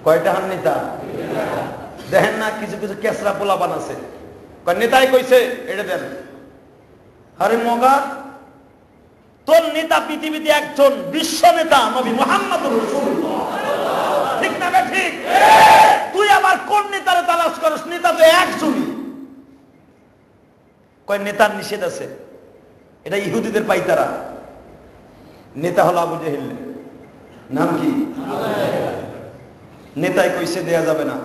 কয়টা হাত নেতা? দেখেন না কিছু কিছু কেসরা পোলাপান আছে, নেতাই কইছে এটা দেন। আরে মগা, তোর নেতা পৃথিবীতে একজন বিশ্ব নেতা নবী মুহাম্মদুর রাসূলুল্লাহ, ঠিক না? ঠিক। তুই আবার কোন নেতারে তালাশ করস? নেতা তো একজনই। কয় নেতার নিষেধ আছে, এটা ইহুদিদের পাইতারা। নেতা হলো আবু জেহেল। নাম কি? নেতাই কইছে দেয়া যাবে না।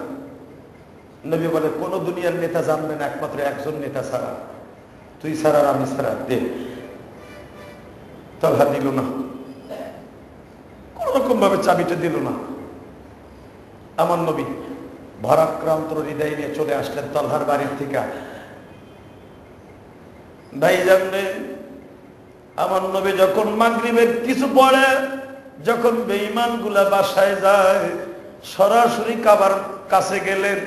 নবী বলে কোন দুনিয়ার নেতা জানবে না একমাত্র একজন নেতা ছাড়া, তুই ছাড়া আর আমি ছাড়া, দে। তালহা দিল না, কোন রকম ভাবে চাবিটা দিল না। আমার নবী ভারাক্রান্ত হৃদয় নিয়ে চলে আসলেন তালহার বাড়ির থেকে। ভাই জানলেন, আমার নবী যখন মাগরিবের কিছু পরে, যখন বেঈমান গুলা বাসায় যায়, সরাসরি কাবার কাছে গেলেন,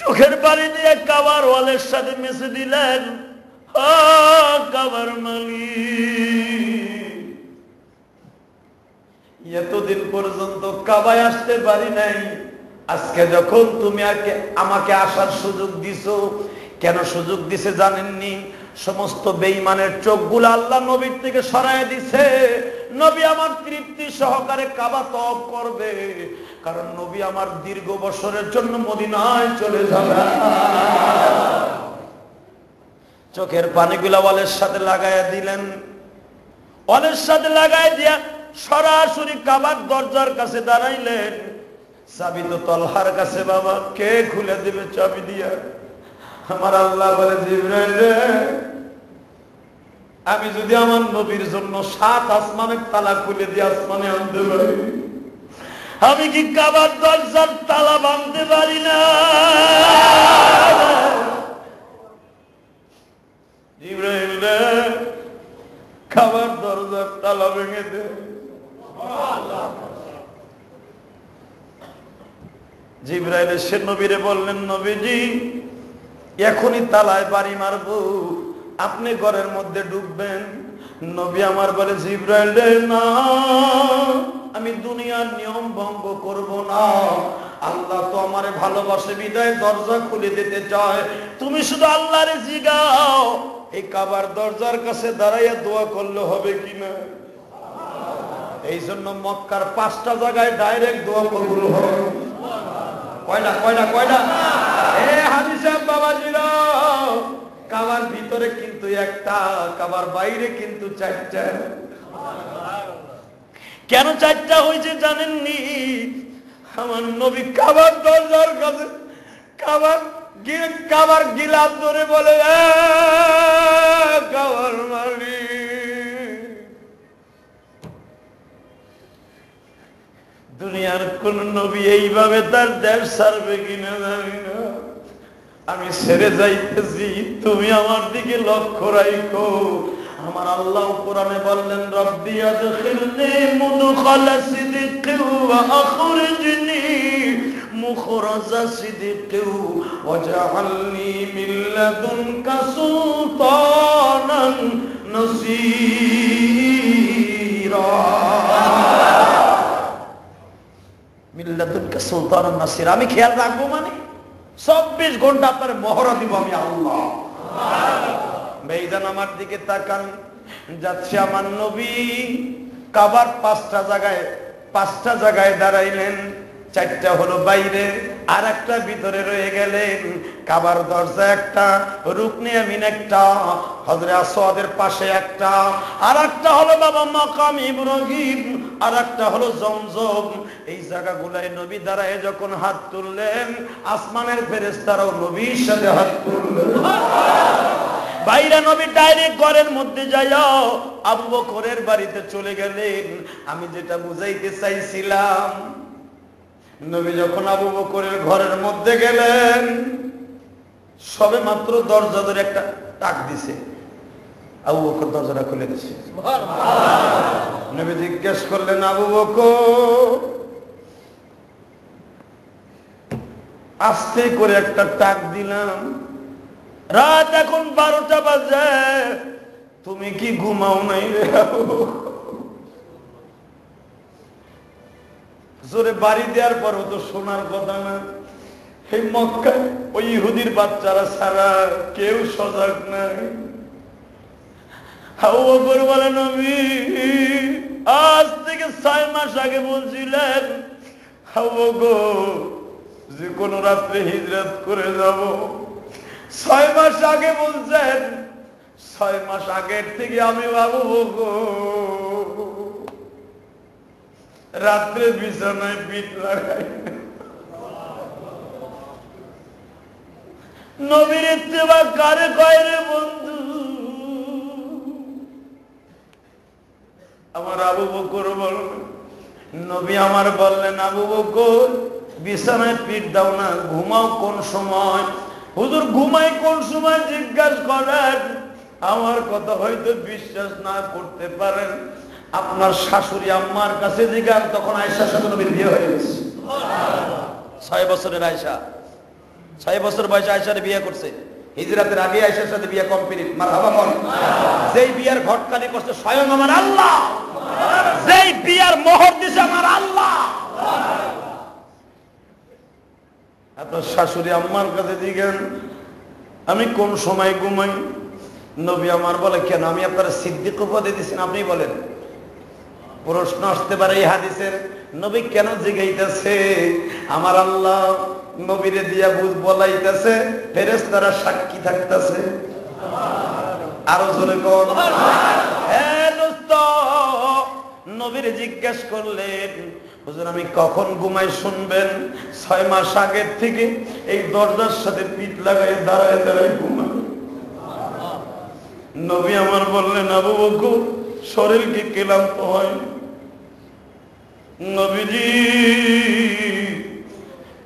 চোখের পানি দিয়ে কাবার ওয়ালের সাথে মেসে দিলেন, কাবার মালিক, এতদিন পর্যন্ত কাবায় আসতে পারি নাই, আজকে যখন তুমি আমাকে আসার সুযোগ দিছো, কেন সুযোগ দিছে জানেননি? সমস্ত বেঈমানের চোখগুলো আল্লাহ নবীর থেকে সরায় দিছে। নবী আমার তৃপ্তি সহকারে কাবা তওয়াফ করবে, কারণ নবী আমার দীর্ঘ বছরের জন্য মদিনায় চলে যাবে। চোখের পানিগুলা ওয়ালের সাথে লাগাইয়া দিলেন। ওয়ালের সাথে লাগাই দিয়া সরাসরি কাবার দরজার কাছে দাঁড়াইলেন। চাবি তো তালহার কাছে, বাবা কে খুলে দিবে চাবি দিয়া? আমার আল্লাহ বলে, জিবরাইল রে, আমি যদি আমার নবীর জন্য 7 আসমানের তালা খুলে দিয়ে আসমানে আনতে পারি, আমি কি কাবার দরজার তালা ভাঙতে পারি না? জিবরাইল রে, কাবার দরজার তালা ভেঙে দে। জিবরাইল এসে নবীরে বললেন, নবীজি এখনই তালায় বাড়ি মারবো, আপনি ঘরের মধ্যে ঢুকবেন। নবী আমার বলে, জিবরাইল রে না, আমি দুনিয়ার নিয়ম ভঙ্গ করব না। আল্লাহ তো আমারে ভালোবাসে বিদায় দরজা খুলে দিতে চায়, তুমি শুধু আল্লাহরে জিগাও এই কাবার দরজার কাছে দাঁড়াইয়া দোয়া করলে হবে কিনা। এই জন্য মক্কার 5টা জায়গায় ডাইরেক্ট দোয়া কবুল হয়। কয়টা কয়টা কয়টা? হাজী সাহেব বাবাজিরা, কাবার ভিতরে কিন্তু একটা, কাবার বাইরে কিন্তু 4টা। কেন 4টা হয়েছে জানেননি? আমার নবী কাবার দরজার কাছে কাবার গিলাফ ধরে বলে, কাবার মালিক, দুনিয়ার কোন নবী এইভাবে তার দেশ ছাড়বে কিনা জানি না। আমি ছেড়ে যাইতেছি, তুমি আমার দিকে লক্ষ্য রাখো। আমার আল্লাহ কোরআনে বললেন, রব্বি আদখিলনি মুদখালা সিদকিন ওয়া আখরিজনি মুখরাজা সিদকিন ওয়াজআলনি মিন লাদুনকা সুলতানান নাসীরা। মিন লাদুনকা সুলতানান নাসীরা, আমি খেয়াল রাখবো মানে 24 ঘন্টা আপনার মহড়া দিব আমি আল্লাহ। ভাইজান আমার দিকে তাকান, যাচ্ছে আমার নবী কাবার 5টা জায়গায় দাঁড়াইলেন। 4টা হলো বাইরে, আর একটা ভিতরে রয়ে গেলেন। কাবার দরজা একটা, রুকনে আমিন একটা, হযরত আসওয়াদের পাশে একটা, আর একটা হলো বাবা মাকাম ইব্রাহিম, আর একটা হলো জমজম। এই জায়গাগুলোয় নবী দাঁড়ায় যখন হাত তুললেন, আসমানের ফেরেশতারাও নবীর সাথে হাত তুললেন। বাইরে নবী ডাইরেক্ট ঘরের মধ্যে যাও আবু বকরের বাড়িতে চলে গেলেন। আমি যেটা বুঝাইতে চাইছিলাম, নবী যখন আবু বকরের ঘরের মধ্যে গেলেন, সবে মাত্র দরজা ধরে একটা টাক দিছে, আবু বকর দরজাটা খুলে দিছে। নবী জিজ্ঞেস করলেন, আবু বকর, আস্তে করে একটা টাক দিলাম, রাত এখন 12টা বাজে, তুমি কি ঘুমাও নাই রে? জোরে বাড়ি দেওয়ার পরও তো শোনার কথা না। এই মক্কায় ওই ইহুদির বাচ্চারা ছাড়া কেউ সজাগ নাই। আবু বকর বলে, নবী আজ থেকে 6 মাস আগে বলছিলেন আবু বকর যে কোনো রাত্রে হিজরত করে যাব। 6 মাস আগে বলছেন, 6 মাস আগের থেকে আমি আবু বকর রাত্রে বিছানায় পিঠ লাগাই। নবীর ইত্তেবা কারে কয় রে বন্ধু? আমার আবু বকর বললেন, নবী আমার বললেন, আবু বকর বিছানায় পিঠ দাও না, ঘুমাও কোন সময়? হুজুর ঘুমাই কোন সময় জিজ্ঞাসা করেন? আমার কথা হয়তো বিশ্বাস না করতে পারেন, আপনার শাশুড়ি আম্মার কাছে জিজ্ঞাসা। তখন আয়েশার সাথে নবীর বিয়ে হয়ে গেছে। 6 বছরের আয়েশা, 6 বছর বয়সে আয়েশার বিয়ে করছে। হিজরাতের আগে আয়েশার সাথে বিয়ে কমপ্লিট। মারহাবা বল। যেই বিয়ার ঘটকালি করছে স্বয়ং আমার আল্লাহ, যেই বিয়ার মোহর দিছে আমার আল্লাহ। আপনার শাশুড়ি আম্মার কাছে জিজ্ঞেস আমি কোন সময় ঘুমাই? নবী আমার বলে, কেন? আমি আপনার সিদ্দিক উপাধি দিচ্ছেন, আপনি বলেন। প্রশ্ন আসতে পারে এই হাদিসের, নবী কেন জিগাইতেছে? আমার আল্লাহ নবীরে দিয়া বুঝ বলাইতেছে, ফেরেশতারা সাক্ষী থাকতেছে। আরো জোরে কোন? হ্যাঁ দোস্ত, নবীরে জিজ্ঞেস করলেন, হুজুর আমি কখন ঘুমাই শুনবেন? 6 মাস আগের থেকে এই দরজার সাথে পিঠ লাগাই দাঁড়ায় দাঁড়ায় ঘুমাই। নবী আমার বললেন, আবু বকর শরীর কি ক্লান্ত হয়? নবীজি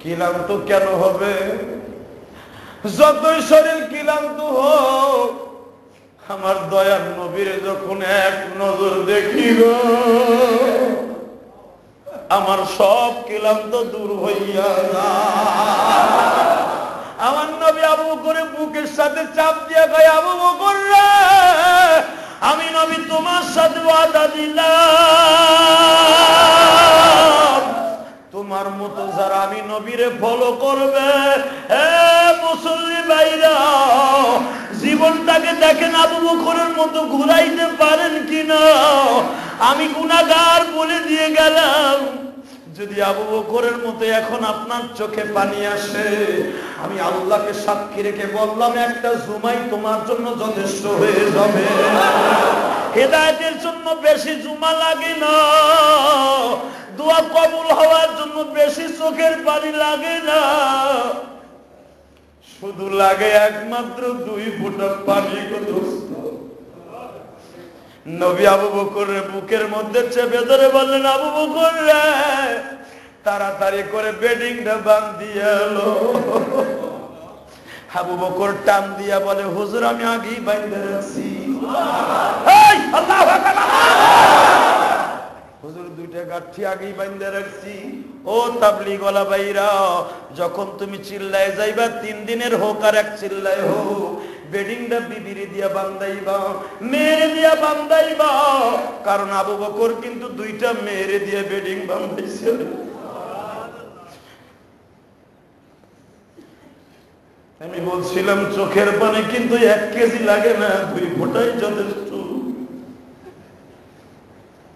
ক্লান্ত কেন হবে? যতই শরীর ক্লান্ত হোক, আমার দয়ার নবীরে যখন এক নজর দেখি গো, আমার সব ক্লান্ত দূর হইয়া যায়। আমার নবী আবু বকরের বুকের সাথে চাপ দিয়ে কয়, আবু বকর রে, আমি নবী তোমার সাথে ওয়াদা দিলাম, তোমার মতো যারা আমি নবীরে ফলো করবে, হে মুসল্লি ভাইরা, জীবনটাকে দেখেন আবু বকরের মতো ঘুরাইতে পারেন কিনা। আমি গুনাহগার বলে দিয়ে গেলাম, যদি আবু বকরের মতো এখন আপনার চোখে পানি আসে, আমি আল্লাহকে সাক্ষী রেখে বললাম, একটা জুমাই তোমার জন্য যথেষ্ট হয়ে যাবে। হেদায়েতের জন্য বেশি জুমা লাগে না, দোয়া কবুল হওয়ার জন্য বেশি চোখের পানি লাগে না, শুধু লাগে একমাত্র 2 ফোঁটা পানি। নবী আবু বকরের বুকের মধ্যে চেপে ধরে বললেন, আবু বকর রে, তাড়াতাড়ি করে বেডিংটা বান্ধিয়ে এলো। আবু বকর টান দিয়া বলে, হুজুর আমি আগেই বাইন্ধে রাখছি। হুজুর দুইটা গাঠি আগেই বাইন্ধে রাখছি। ও তাবলীগওয়ালা ভাইরা, যখন তুমি চিল্লায় যাইবা 3 দিনের হোক আর 1 চিল্লায় হোক, বেডিংটা বিবিরে দিয়া বান্ধাইবা, মেরে দিয়া বান্ধাইবা। কারণ আবু বকর কিন্তু 2টা মেরে দিয়ে বেডিং বান্ধাইছে। আমি বলছিলাম চোখের পানি কিন্তু 1 কেজি লাগে না, 2 ফোঁটাই যথেষ্ট।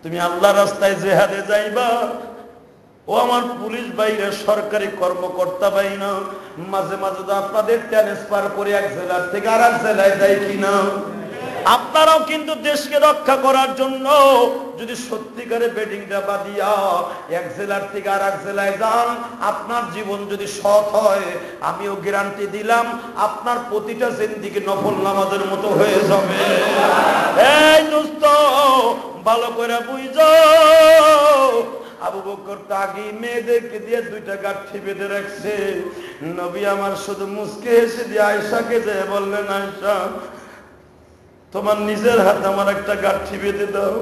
তুমি আল্লাহ রাস্তায় জিহাদে যাইবা, ও আমার পুলিশ ভাইরা, সরকারি কর্মকর্তা ভাইরা, মাঝে মাঝে তো আপনাদের ট্রান্সফার করে এক জেলার থেকে আর এক জেলায় যায় কিনা? আপনারাও কিন্তু দেশকে রক্ষা করার জন্য যদি সত্যিকারে বেডিংটা বাঁধিয়া এক জেলার থেকে আর এক জেলায় যান, আপনার জীবন যদি সৎ হয়, আমিও গ্যারান্টি দিলাম আপনার প্রতিটা জিন্দেগি নফল নামাজের মতো হয়ে যাবে। এই দোস্ত, ভালো করে বুঝো, আবু বকর তো আগে মেয়েদেরকে দিয়ে 2টা গাঠি বেঁধে রাখছে। নবী আমার শুধু মুস্কে এসে দিয়ে আয়েশাকে যে বললেন, আয়েশা তোমার নিজের হাতে আমার একটা গাঠি বেঁধে দাও।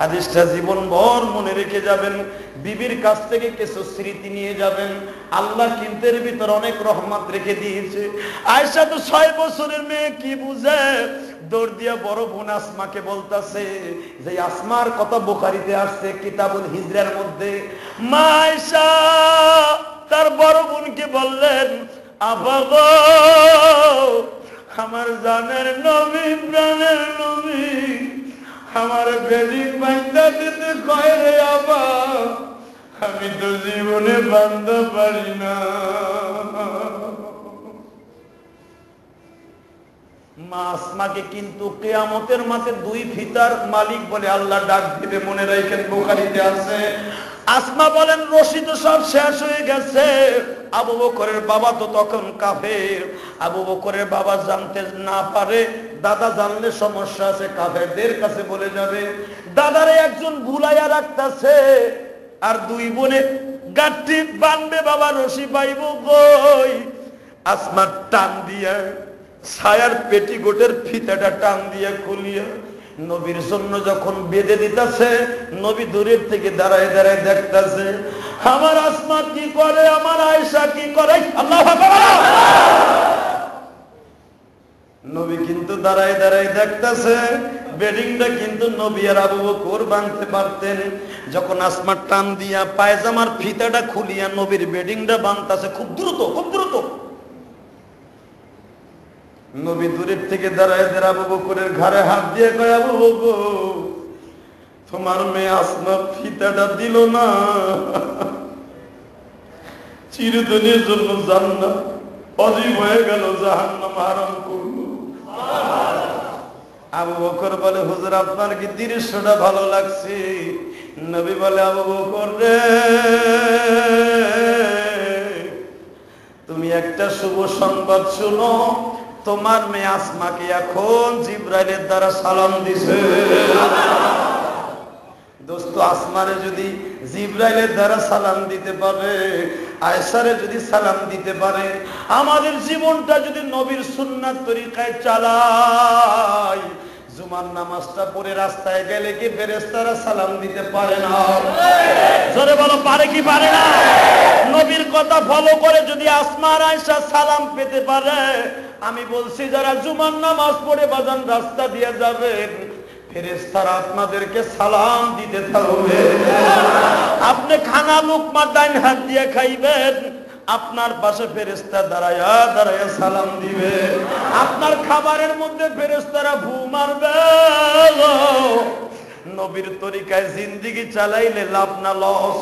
হাদিসটা জীবন ভর মনে রেখে যাবেন, বিবির কাছ থেকে কিছু স্মৃতি নিয়ে যাবেন। আল্লাহ কিন্তু এর ভিতর অনেক রহমত রেখে দিয়েছে। আয়েশা তো 6 বছরের মেয়ে, কি বুঝে, দৌড় দিয়া বড় বোন আসমাকে বলতাছে, যে আসমার কথা বুখারীতে আসছে কিতাবুল হিজরার মধ্যে। মা আয়েশা তার বড় বোনকে বললেন, আবা গো, আমার জানের নবী, প্রাণের নবী আমার বেডিং বান্ধা দিতে কয় রে আবা, আমি তো জীবনে বান্ধা পারি না। মা আসমাকে কিন্তু কিয়ামতের মাঠে 2 ফিতার মালিক বলে আল্লাহ ডাক দিবে, মনে রাখেন, বুখারীতে আছে। আসমা বলেন, রশি তো সব শেষ হয়ে গেছে। আবু বকরের বাবা তো তখন কাফের। আবু বকরের বাবা জানতে না পারে, দাদা জানলে সমস্যা আছে, কাফেরদের কাছে বলে যাবে। দাদারে একজন ভুলাইয়া রাখতেছে, আর 2 বোনে গাঠি বানবে, বাবা রশি পাইব কই? আসমা টান দিয়া ছায়ার পেটিকোটের ফিতাটা টান দিয়া খুলিয়া নবীর জন্য যখন বেঁধে দিতেছে, নবী দূরের থেকে দাঁড়ায় দাঁড়ায় দেখতেছে, আমার আসমা কি করে, আমার আয়েশা কি করে। আল্লাহু আকবার। নবী কিন্তু দাঁড়ায় দাঁড়ায় দেখতেছে। বেডিংটা কিন্তু নবী আর আবু বকর বাঁধতে পারতেন। যখন আসমা টান দিয়া পায়জামার ফিতাটা খুলিয়া নবীর বেডিংটা বাঁধতেছে, খুব দ্রুত, খুব দ্রুত। নবী দূরের থেকে দাঁড়ায় দাঁড়ায় আবু বকরের ঘাড়ে হাত দিয়ে কয়, আবু বকর, তোমার মেয়ে আসমা ফিতাটা দিল না, চিরদিনের জন্য জান্নাত অজীব হয়ে গেল, জাহান্নাম হারাম করলো। আবু বকর বলে, হুজুর আপনার কি দৃশ্যটা ভালো লাগছে? নবী বলে, আবু বকর রে, তুমি একটা শুভ সংবাদ শুনো, তোমার মেয়ে আসমাকে এখন জিবরাইলের দ্বারা সালাম দিছে। দোস্ত, আসমারে যদি জিবরাইলের দ্বারা সালাম দিতে পারে, আয়েশারে যদি সালাম দিতে পারে, আমাদের জীবনটা যদি নবীর সুন্নাত তরিকায় চালাই, জুমার নামাজটা পড়ে রাস্তায় গেলে কি ফেরেশতারা সালাম দিতে পারে না? জোরে বলো, পারে কি পারে না? নবীর কথা ফলো করে যদি আসমা আর আয়েশা সালাম পেতে পারে, আমি বলছি যারা জুমার নামাজ পড়ে বাজান রাস্তা দিয়ে যাবেন, ফেরেশতারা আপনাদেরকে সালাম দিতে থাকবে। আপনি খানা লুকমা ডাইন হাত দিয়ে খাইবেন, আপনার পাশে ফেরেশতা দাঁড়ায়া দাঁড়ায়া সালাম দিবে। আপনার খাবারের মধ্যে ফেরেশতারা ভু মারবে। নবীর তরিকায় জিন্দেগি চালাইলে লাভ না লস?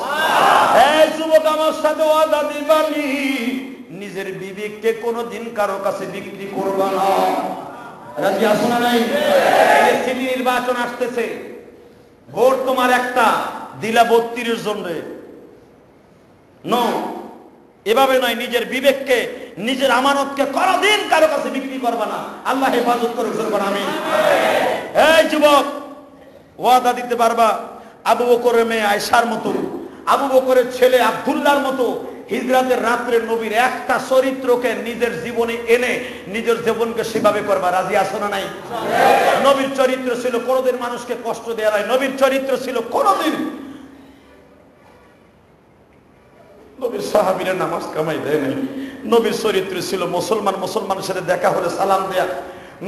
এই যুবক, আমার সাথে ওয়াদা দিবানি, নিজের বিবেককে কোনোদিন কারো কাছে বিক্রি করবা না। রাজি আছো না নাই? সিটি নির্বাচন আসতেছে, ভোট তোমার একটা, দিলা 32 জন রে। নো, এভাবে নয়, নিজের বিবেককে, নিজের আমানতকে কোনোদিন কারো কাছে বিক্রি করবা না। আল্লাহ হেফাজত করুক, আমিন। এই যুবক, ওয়াদা দিতে পারবা আবু বকরের মেয়ে আয়েশার মতো আবু বকরের ছেলে আব্দুল্লাহর মতো হিজরাতের রাত্রে নবীর একটা চরিত্রকে নিজের জীবনে এনে নিজের জীবনকে সেভাবে করবা রাজি আছো না নাই? নবীর চরিত্র ছিল কোনোদিন মানুষকে কষ্ট দেয়া নাই। নবীর চরিত্র ছিল কোনোদিন নবীর সাহাবীরা নামাজ কামাই দেয় নাই। নবীর চরিত্র ছিল মুসলমানের সাথে দেখা হলে সালাম দেয়া।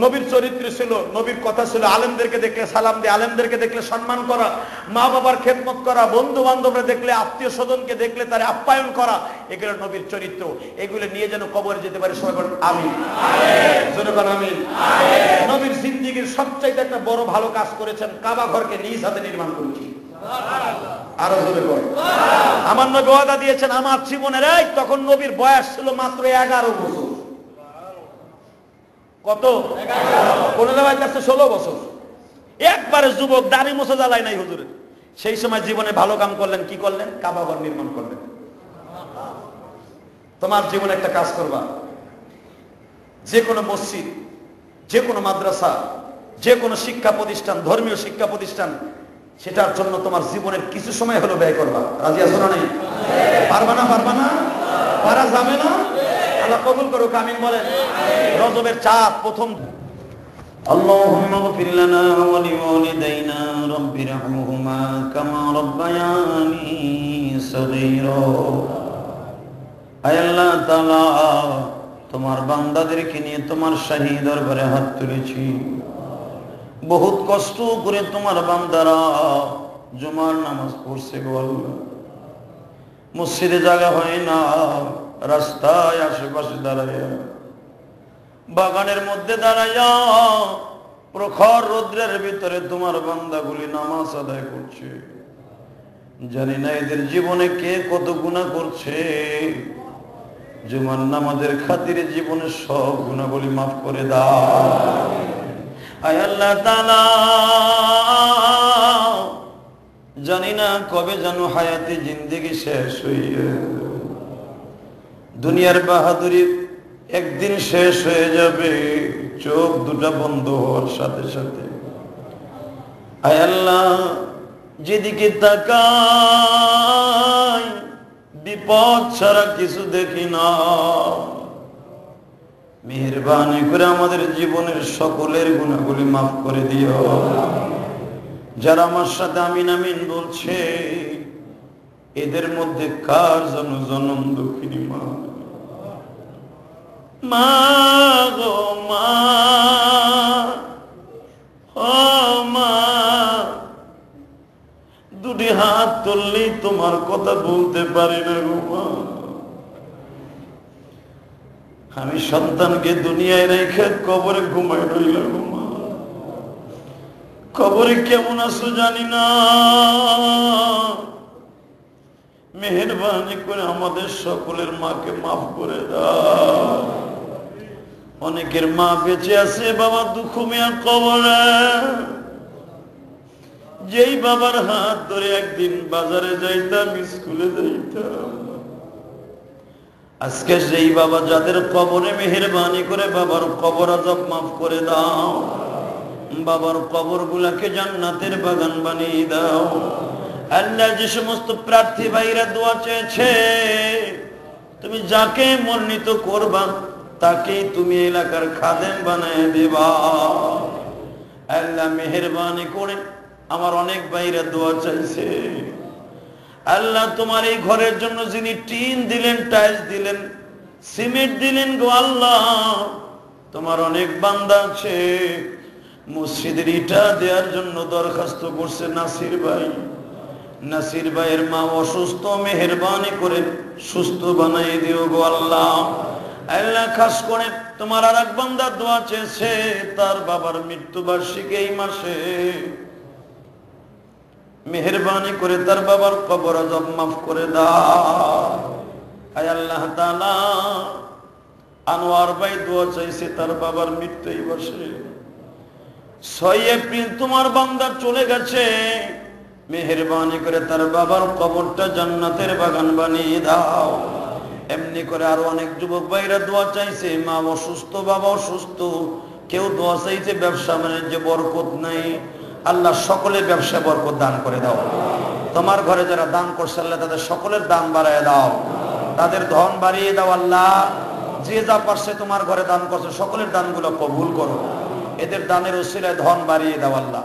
নবীর চরিত্র ছিল, নবীর কথা ছিল আলেমদেরকে দেখলে সালাম দেয়া, আলেমদেরকে দেখলে সম্মান করা, মা বাবার খেদমত করা, বন্ধু বান্ধবরা দেখলে, আত্মীয় স্বজনকে দেখলে তার আপ্যায়ন করা। এগুলো নবীর চরিত্র। এগুলো নিয়ে যেন কবরে যেতে পারে সবাই বলেন আমিন। নবীর জিন্দেগীর সবচাইতে একটা বড় ভালো কাজ করেছেন, কাবা ঘরকে নিজ হাতে নির্মাণ করেছি। আরো জোরে বল। আমার নবী ওয়াদা দিয়েছেন আমার জীবনের তখন নবীর বয়স ছিল মাত্র 11 বছর। কত? 16 বছর। একবারে যুবক, দাড়ি মোছা জ্বালাই নাই হুজুরের। সেই সময় জীবনে ভালো কাম করলেন। কি করলেন? কাবা ঘর নির্মাণ করলেন। তোমার জীবনে একটা কাজ করবা, যে কোনো মসজিদ, যে কোনো মাদ্রাসা, যে কোনো শিক্ষা প্রতিষ্ঠান, ধর্মীয় শিক্ষা প্রতিষ্ঠান, সেটার জন্য তোমার জীবনের কিছু সময় হলো ব্যয় করবা। রাজি আছো না? নেই? পারবা না? পারা যাবে না? আল্লাহ কবুল করুক, আমিন বলেন। রজবের চাঁদ প্রথম। আল্লাহুম্মা গফির লানা ওয়া লিওয়ালিদাইনা রাব্বিরহামহুমা কামা রাব্বায়ানি সগীরা। আয় আল্লাহ তাআলা, তোমার বান্দাদেরকে নিয়ে তোমার শাহী দরবারে হাত তুলেছি। বহুত কষ্ট করে তোমার বান্দারা জুমার নামাজ পড়ছে গো আল্লাহ। মসজিদে জায়গা হয় না, রাস্তায় আশেপাশে দাঁড়াইয়া, বাগানের মধ্যে দাঁড়াইয়া, প্রখর রৌদ্রের ভিতরে তোমার বান্দাগুলি নামাজ আদায় করছে। জানি না এদের জীবনে কে কত গুনাহ করছে। জুমার নামাজের খাতিরে জীবনের সব গুনাহগুলি মাফ করে দাও। আয় আল্লাহ তাআলা, জানি না কবে যেন হায়াতে জিন্দেগি শেষ হয়ে, দুনিয়ার বাহাদুরি একদিন শেষ হয়ে যাবে, চোখ দুটা বন্ধ হওয়ার সাথে সাথে। আয় আল্লাহ, যেদিকে তাকাই বিপদ ছাড়া কিছু দেখি না। মেহেরবানি করে আমাদের জীবনের সকলের গুনাহগুলি মাফ করে দিও। যারা আমার সাথে আমিন আমিন বলছে, এদের মধ্যে কার যেন জনম দুঃখিনী মা, মা গো মা, ও মা, দুটি হাত তুললেই তোমার কথা বলতে পারি না গো মা। আমি সন্তানকে দুনিয়ায় রেখে কবরে ঘুমাই রইলাম গো মা। কবরে কেমন আছো জানি না, মেহেরবানি করে আমাদের সকলের মাকে মাফ করে দাও। অনেকের মা বেঁচে আছে বাবা দুখুমিয়া কবরে, যেই বাবার হাত ধরে একদিন বাজারে যাইতাম, স্কুলে যাইতাম, আজকে সেই বাবা যাদের কবরে, মেহেরবানি করে বাবার কবর আযাব মাফ করে দাও। বাবার কবর গুলাকে জান্নাতের বাগান বানিয়ে দাও। আল্লাহ, যে সমস্ত প্রার্থী ভাইরা দোয়া চেয়েছে, তুমি যাকে মনোনীত করবা তাকে তুমি এলাকার খাদেম বানায় দিবা। আল্লাহ মেহেরবানি করে, আমার অনেক ভাইরা দোয়া চাইছে, আল্লাহ তোমার এই ঘরের জন্য যিনি টিন দিলেন, টাইলস দিলেন, সিমেন্ট দিলেন গো আল্লাহ, তোমার অনেক বান্দা আছে মসজিদের ইটা দেওয়ার জন্য দরখাস্ত করছে। নাসির ভাইয়ের মা অসুস্থ, মেহেরবানি করে সুস্থ বানাই দিও গো আল্লাহ। আল্লাহ, খাস করে তোমার আর এক বান্দা দোয়া চেয়েছে, তার বাবার মৃত্যুবার্ষিকী এই মাসে, মেহেরবানি করে তার বাবার কবর আযাব মাফ করে দাও। আয় আল্লাহ তাআলা, আনোয়ার ভাই দোয়া চাইছে, তার বাবার মৃত্যু এই বছরে 6 এপ্রিল, তোমার বান্দা চলে গেছে, মেহেরবানি করে তার বাবার কবরটা জান্নাতের বাগান বানিয়ে দাও। এমনি করে আরো অনেক যুবক ভাইরা দোয়া চাইছে, মা অসুস্থ, বাবা অসুস্থ, কেউ দোয়া চাইছে ব্যবসা বাণিজ্যে বরকত নাই। আল্লাহ সকলের ব্যবসা বরকত দান করে দাও। তোমার ঘরে যারা দান করছে আল্লাহ তাদের সকলের দান বাড়ায় দাও, তাদের ধন বাড়িয়ে দাও। আল্লাহ যে যা পারছে তোমার ঘরে দান করছে সকলের দানগুলো কবুল করো। এদের দানের উসিলায় ধন বাড়িয়ে দাও আল্লাহ।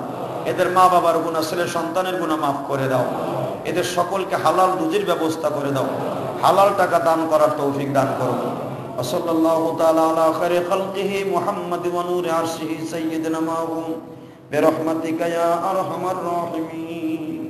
এদের মা বাবার গুনাহ, ছেলে সন্তানের গুনাহ মাফ করে দাও। এদের সকলকে হালাল রুজির ব্যবস্থা করে দাও, হালাল টাকা দান করার তৌফিক দান করো। সাল্লাল্লাহু তাআলা আলা খায়রি খালকিহি মুহাম্মাদ ওয়া নূরি আরশিহি সাইয়্যিদিনা মাহবুব বিরহমাতিকা ইয়া আরহামার রাহিমিন।